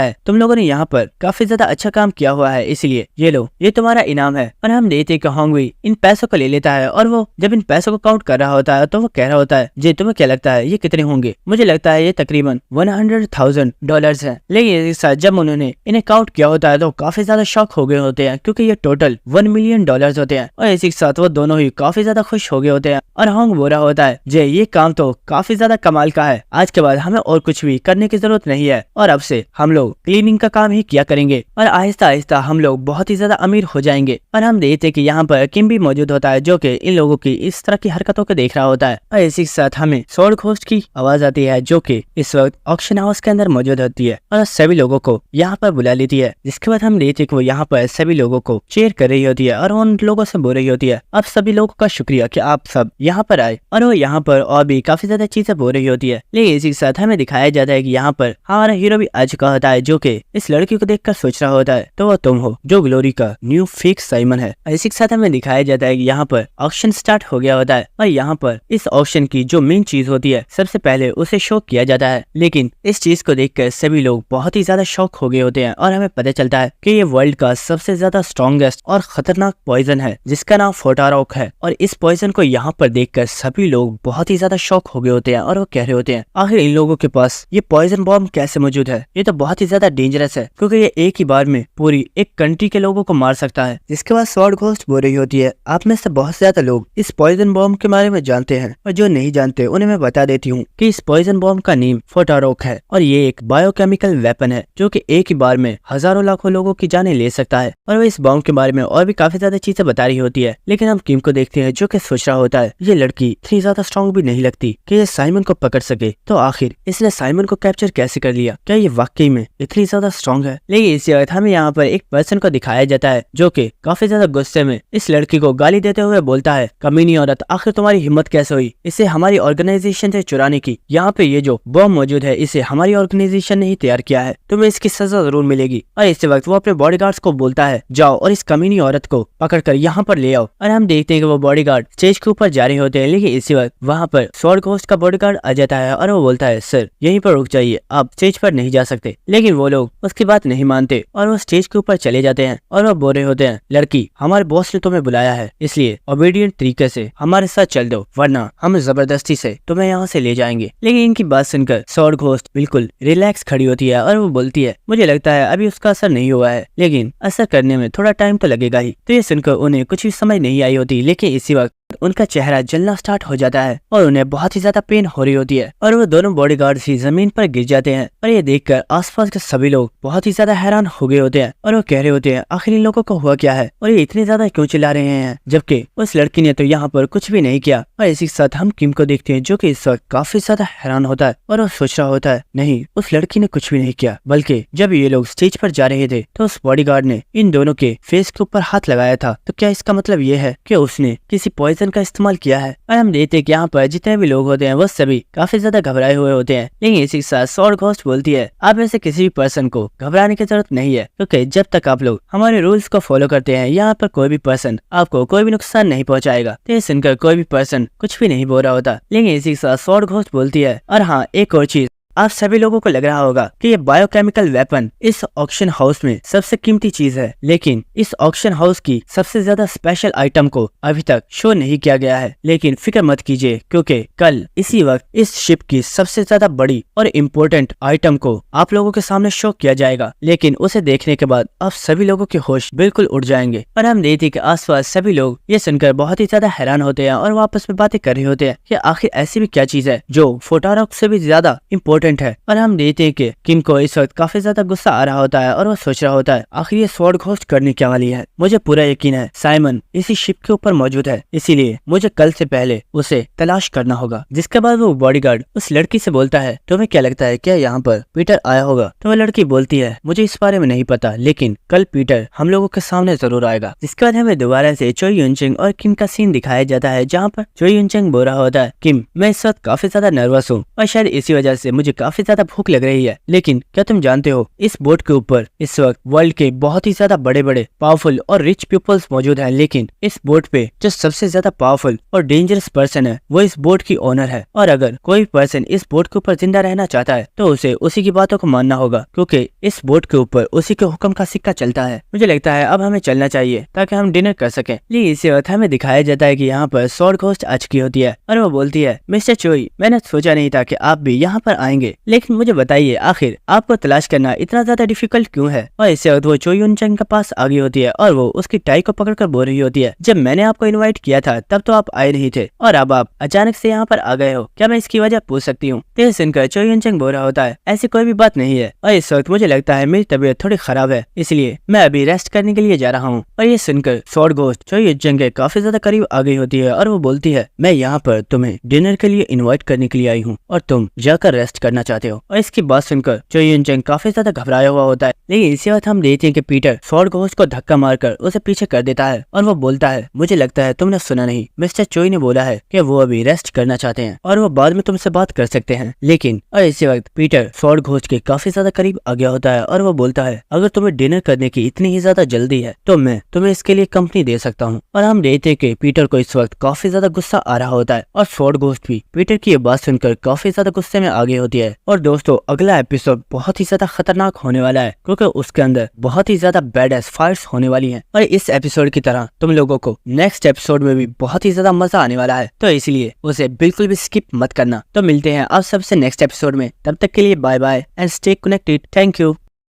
है, तुम लोगों ने यहाँ पर काफी ज्यादा अच्छा काम किया हुआ है, इसलिए ये लो ये तुम्हारा इनाम है। और हम देखते हैं कि हॉन्ग भी इन पैसों को ले लेता है और वो जब इन पैसों को काउंट कर रहा होता है तो वो कह रहा होता है, जी तुम्हें क्या लगता है ये कितने होंगे? मुझे लगता है ये तकरीबन $100,000 है। लेकिन इस साथ जब उन्होंने इन्हें काउंट किया होता है तो काफी ज्यादा शॉक हो गए होते हैं क्योंकि ये टोटल $1 मिलियन होते हैं। और इसी के साथ वो दोनों ही काफी ज्यादा खुश हो गए होते हैं और हॉन्ग बोल रहा होता है, जे ये काम तो काफी ज्यादा कमाल का है, आज के बाद हमें और कुछ भी करने की जरूरत नहीं है और अब से हम लोग क्लीनिंग का काम ही किया करेंगे और आहिस्ता आहिस्ता हम लोग बहुत ही ज्यादा अमीर हो जाएंगे। और हम देखते हैं कि यहाँ पर किम भी मौजूद होता है जो कि इन लोगों की इस तरह की हरकतों को देख रहा होता है। और इसी के साथ हमें स्वॉर्ड घोस्ट की आवाज आती है जो कि इस वक्त ऑक्शन हाउस के अंदर मौजूद होती है और सभी लोगों को यहाँ पर बुला लेती है। जिसके बाद हम देखते हैं कि वो यहाँ पर सभी लोगों को चेयर कर रही होती है और उन लोगों से बोल रही होती है, अब सभी लोगों का शुक्रिया कि आप सब यहाँ पर आए। और वो यहाँ पर और भी काफी ज्यादा चीजें बोल रही होती है। लेकिन इसी के साथ हमें दिखाया जाता है कि यहाँ पर हमारा हीरो भी आ चुका होता है जो कि इस लड़की को देखकर सोच रहा होता है, तो वो तुम हो जो ग्लोरी का न्यू फेक साइमन है। इसी के साथ हमें दिखाया जाता है कि यहाँ पर ऑक्शन स्टार्ट हो गया होता है और यहाँ पर इस ऑक्शन की जो मेन चीज होती है सबसे पहले उसे शो किया जाता है। लेकिन इस चीज को देखकर सभी लोग बहुत ही ज्यादा शॉक हो गए होते हैं और हमें पता चलता है कि ये वर्ल्ड का सबसे ज्यादा स्ट्रॉन्गेस्ट और खतरनाक पॉइजन है जिसका नाम फोटारोक है। और इस पॉइजन को यहाँ पर देखकर सभी लोग बहुत ही ज्यादा शॉक हो गए होते हैं और वो कह रहे होते हैं, आखिर इन लोगों के पास ये पॉइजन बॉम्ब कैसे मौजूद है? ये तो बहुत ही ज्यादा डेंजरस है क्योंकि ये एक ही बार में पूरी एक कंट्री के लोगों को मार सकता है। जिसके बाद स्वॉर्ड घोस्ट बोल रही होती है, आप में से बहुत ज्यादा लोग इस पॉइजन बॉम्ब के बारे में जानते हैं और जो नहीं जानते उन्हें मैं बता देती हूँ कि इस पॉइजन बॉम्ब का नेम फोटारोक है और ये एक बायोकेमिकल वेपन है जो कि एक ही बार में हजारों लाखों लोगों की जानें ले सकता है। और वो इस बॉम्ब के बारे में और भी काफी ज्यादा चीजें बता रही होती है। लेकिन हम किम को देखते हैं जो कि सोच रहा होता है, ये लड़की इतनी ज्यादा स्ट्रॉन्ग भी नहीं लगती कि ये साइमन को पकड़ सके, तो आखिर इसने साइमन को कैप्चर कैसे कर लिया? क्या ये वाकई में इतनी ज्यादा स्ट्रॉन्ग है? लेकिन इसी वक्त हमें यहाँ पर एक पर्सन को दिखाया जाता है जो कि काफी ज्यादा गुस्से में इस लड़की को गाली देते हुए बोलता है, कमीनी औरत, आखिर तुम्हारी हिम्मत कैसे हुई इसे हमारी ऑर्गेनाइजेशन से चीजें चुराने की। यहाँ पे ये जो बॉम्ब मौजूद है इसे हमारी ऑर्गेनाइजेशन ने ही तैयार किया है, तुम्हें इसकी सजा जरूर मिलेगी। और इसी वक्त वो अपने बॉडीगार्ड्स को बोलता है जाओ और इस कमीनी औरत को पकड़कर यहाँ पर ले आओ। और हम देखते हैं कि वो बॉडीगार्ड स्टेज के ऊपर जा रहे होते हैं, लेकिन इसी वक्त वहाँ पर स्वॉर्ड घोस्ट का बॉडीगार्ड आ जाता है और वो बोलता है सर यहीं पर रुक जाइए, आप स्टेज पर नहीं जा सकते। लेकिन वो लोग उसकी बात नहीं मानते और वो स्टेज के ऊपर चले जाते हैं और वो बोल रहे होते हैं लड़की हमारे बॉस ने तुम्हें बुलाया है, इसलिए ओबीडियंट तरीके से हमारे साथ चल दो वरना हम जबरदस्ती से तुम्हें यहाँ से ले जाएंगे। लेकिन इनकी बात सुनकर स्वॉर्ड घोस्ट बिल्कुल रिलैक्स खड़ी होती है और वो बोलती है मुझे लगता है अभी उसका असर नहीं हुआ है, लेकिन असर करने में थोड़ा टाइम तो लगेगा ही। तो ये सुनकर उन्हें कुछ भी समझ नहीं आई होती, लेकिन इसी वक्त उनका चेहरा जलना स्टार्ट हो जाता है और उन्हें बहुत ही ज्यादा पेन हो रही होती है और वो दोनों बॉडीगार्ड्स ही जमीन पर गिर जाते हैं। और ये देखकर आसपास के सभी लोग बहुत ही ज्यादा हैरान हो गए होते हैं और वो कह रहे होते हैं आखिर इन लोगों को हुआ क्या है और ये इतने ज्यादा क्यों चिल्ला रहे हैं, जबकि उस लड़की ने तो यहाँ पर कुछ भी नहीं किया। और इसी के साथ हम किम को देखते हैं जो कि इस वक्त काफी ज्यादा हैरान होता है और वो सोच रहा होता है नहीं उस लड़की ने कुछ भी नहीं किया, बल्कि जब ये लोग स्टेज पर जा रहे थे तो उस बॉडीगार्ड ने इन दोनों के फेस के ऊपर हाथ लगाया था। तो क्या इसका मतलब ये है कि उसने किसी पॉइजन का इस्तेमाल किया है। और हम देखते हैं कि यहाँ पर जितने भी लोग होते हैं वो सभी काफी ज्यादा घबराए हुए होते हैं, लेकिन इसी के साथ स्वॉर्ड घोस्ट बोलती है आप में से किसी भी पर्सन को घबराने की जरूरत नहीं है, क्योंकि जब तक आप लोग हमारे रूल्स को फॉलो करते हैं यहाँ पर कोई भी पर्सन आपको कोई भी नुकसान नहीं पहुँचाएगा। तो ये सुनकर कोई भी पर्सन कुछ भी नहीं बोल रहा होता, लेकिन इसी के साथ स्वॉर्ड घोस्ट बोलती है और हाँ एक और चीज, आप सभी लोगों को लग रहा होगा कि ये बायोकेमिकल वेपन इस ऑक्शन हाउस में सबसे कीमती चीज है, लेकिन इस ऑक्शन हाउस की सबसे ज्यादा स्पेशल आइटम को अभी तक शो नहीं किया गया है। लेकिन फिक्र मत कीजिए, क्योंकि कल इसी वक्त इस शिप की सबसे ज्यादा बड़ी और इम्पोर्टेंट आइटम को आप लोगों के सामने शो किया जाएगा, लेकिन उसे देखने के बाद आप सभी लोगों के होश बिल्कुल उड़ जाएंगे। और हम देखते कि आसपास सभी लोग ये सुनकर बहुत ही ज्यादा हैरान होते हैं और आपस में बातें कर रहे होते हैं कि आखिर ऐसी भी क्या चीज है जो फोटोरॉक से भी ज्यादा इम्पोर्टेंट है। और हम देखते हैं कि किम को इस वक्त काफी ज्यादा गुस्सा आ रहा होता है और वो सोच रहा होता है आखिर ये स्वॉर्ड घोस्ट करने क्या वाली है। मुझे पूरा यकीन है साइमन इसी शिप के ऊपर मौजूद है, इसीलिए मुझे कल से पहले उसे तलाश करना होगा। जिसके बाद वो बॉडीगार्ड उस लड़की से बोलता है तुम्हें क्या लगता है क्या यहाँ पर पीटर आया होगा। तो वो लड़की बोलती है मुझे इस बारे में नहीं पता, लेकिन कल पीटर हम लोगों के सामने जरूर आएगा। जिसके बाद हमें दोबारा से चो यूनचेंग और किम का सीन दिखाया जाता है, जहाँ पर चो यूनचेंग बोल रहा होता है किम मैं इस वक्त काफी ज्यादा नर्वस हूँ और शायद इसी वजह से मुझे काफी ज्यादा भूख लग रही है, लेकिन क्या तुम जानते हो इस बोट के ऊपर इस वक्त वर्ल्ड के बहुत ही ज्यादा बड़े बड़े पावरफुल और रिच पीपल्स मौजूद हैं, लेकिन इस बोट पे जो सबसे ज्यादा पावरफुल और डेंजरस पर्सन है वो इस बोट की ओनर है। और अगर कोई पर्सन इस बोट के ऊपर जिंदा रहना चाहता है तो उसे उसी की बातों को मानना होगा, क्योंकि इस बोट के ऊपर उसी के हुक्म का सिक्का चलता है। मुझे लगता है अब हमें चलना चाहिए ताकि हम डिनर कर सकें। लेकिन इसी वक्त हमें दिखाया जाता है कि यहाँ पर स्वॉर्ड घोस्ट आ चुकी होती है और वो बोलती है मिस्टर चोई मैंने सोचा नहीं था कि आप भी यहाँ पर आएंगे, लेकिन मुझे बताइए आखिर आपको तलाश करना इतना ज्यादा डिफिकल्ट क्यों है। और इससे वक्त वो चो यूनचेंग के पास आ गई होती है और वो उसकी टाई को पकड़कर बोल रही होती है जब मैंने आपको इनवाइट किया था तब तो आप आए नहीं थे और अब आप अचानक से यहाँ पर आ गए हो, क्या मैं इसकी वजह पूछ सकती हूँ। तो सुनकर चो यूनचेंग बोल रहा होता है ऐसी कोई भी बात नहीं है और इस वक्त मुझे लगता है मेरी तबीयत थोड़ी खराब है, इसलिए मैं अभी रेस्ट करने के लिए जा रहा हूँ। और ये सुनकर स्वॉर्ड घोस्ट चो यूनचेंग के काफी ज्यादा करीब आ गई होती है और वो बोलती है मैं यहाँ पर तुम्हें डिनर के लिए इन्वाइट करने के लिए आई हूँ और तुम जाकर रेस्ट करना चाहते हो। और इसकी बात सुनकर चो यूनचेंग काफी ज्यादा घबराया हुआ होता है, लेकिन इसी वक्त हम देखते हैं कि पीटर स्वॉर्ड घोस्ट को धक्का मारकर उसे पीछे कर देता है और वो बोलता है मुझे लगता है तुमने सुना नहीं, मिस्टर चोई ने बोला है कि वो अभी रेस्ट करना चाहते हैं और वो बाद में तुमसे बात कर सकते हैं। लेकिन और इसी वक्त पीटर स्वॉर्ड घोस्ट के काफी ज्यादा करीब आ गया होता है और वो बोलता है अगर तुम्हें डिनर करने की इतनी ही ज्यादा जल्दी है तो मैं तुम्हें इसके लिए कंपनी दे सकता हूँ। और हम देखते हैं कि पीटर को इस वक्त काफी ज्यादा गुस्सा आ रहा होता है और स्वॉर्ड घोस्ट भी पीटर की ये बात सुनकर काफी ज्यादा गुस्से में आ गई होती है। और दोस्तों अगला एपिसोड बहुत ही ज्यादा खतरनाक होने वाला है, क्योंकि उसके अंदर बहुत ही ज्यादा बैडएस फाइट्स होने वाली हैं और इस एपिसोड की तरह तुम लोगों को नेक्स्ट एपिसोड में भी बहुत ही ज्यादा मजा आने वाला है, तो इसलिए उसे बिल्कुल भी स्किप मत करना। तो मिलते हैं आप सबसे नेक्स्ट एपिसोड में, तब तक के लिए bye bye and stay connected. Thank you.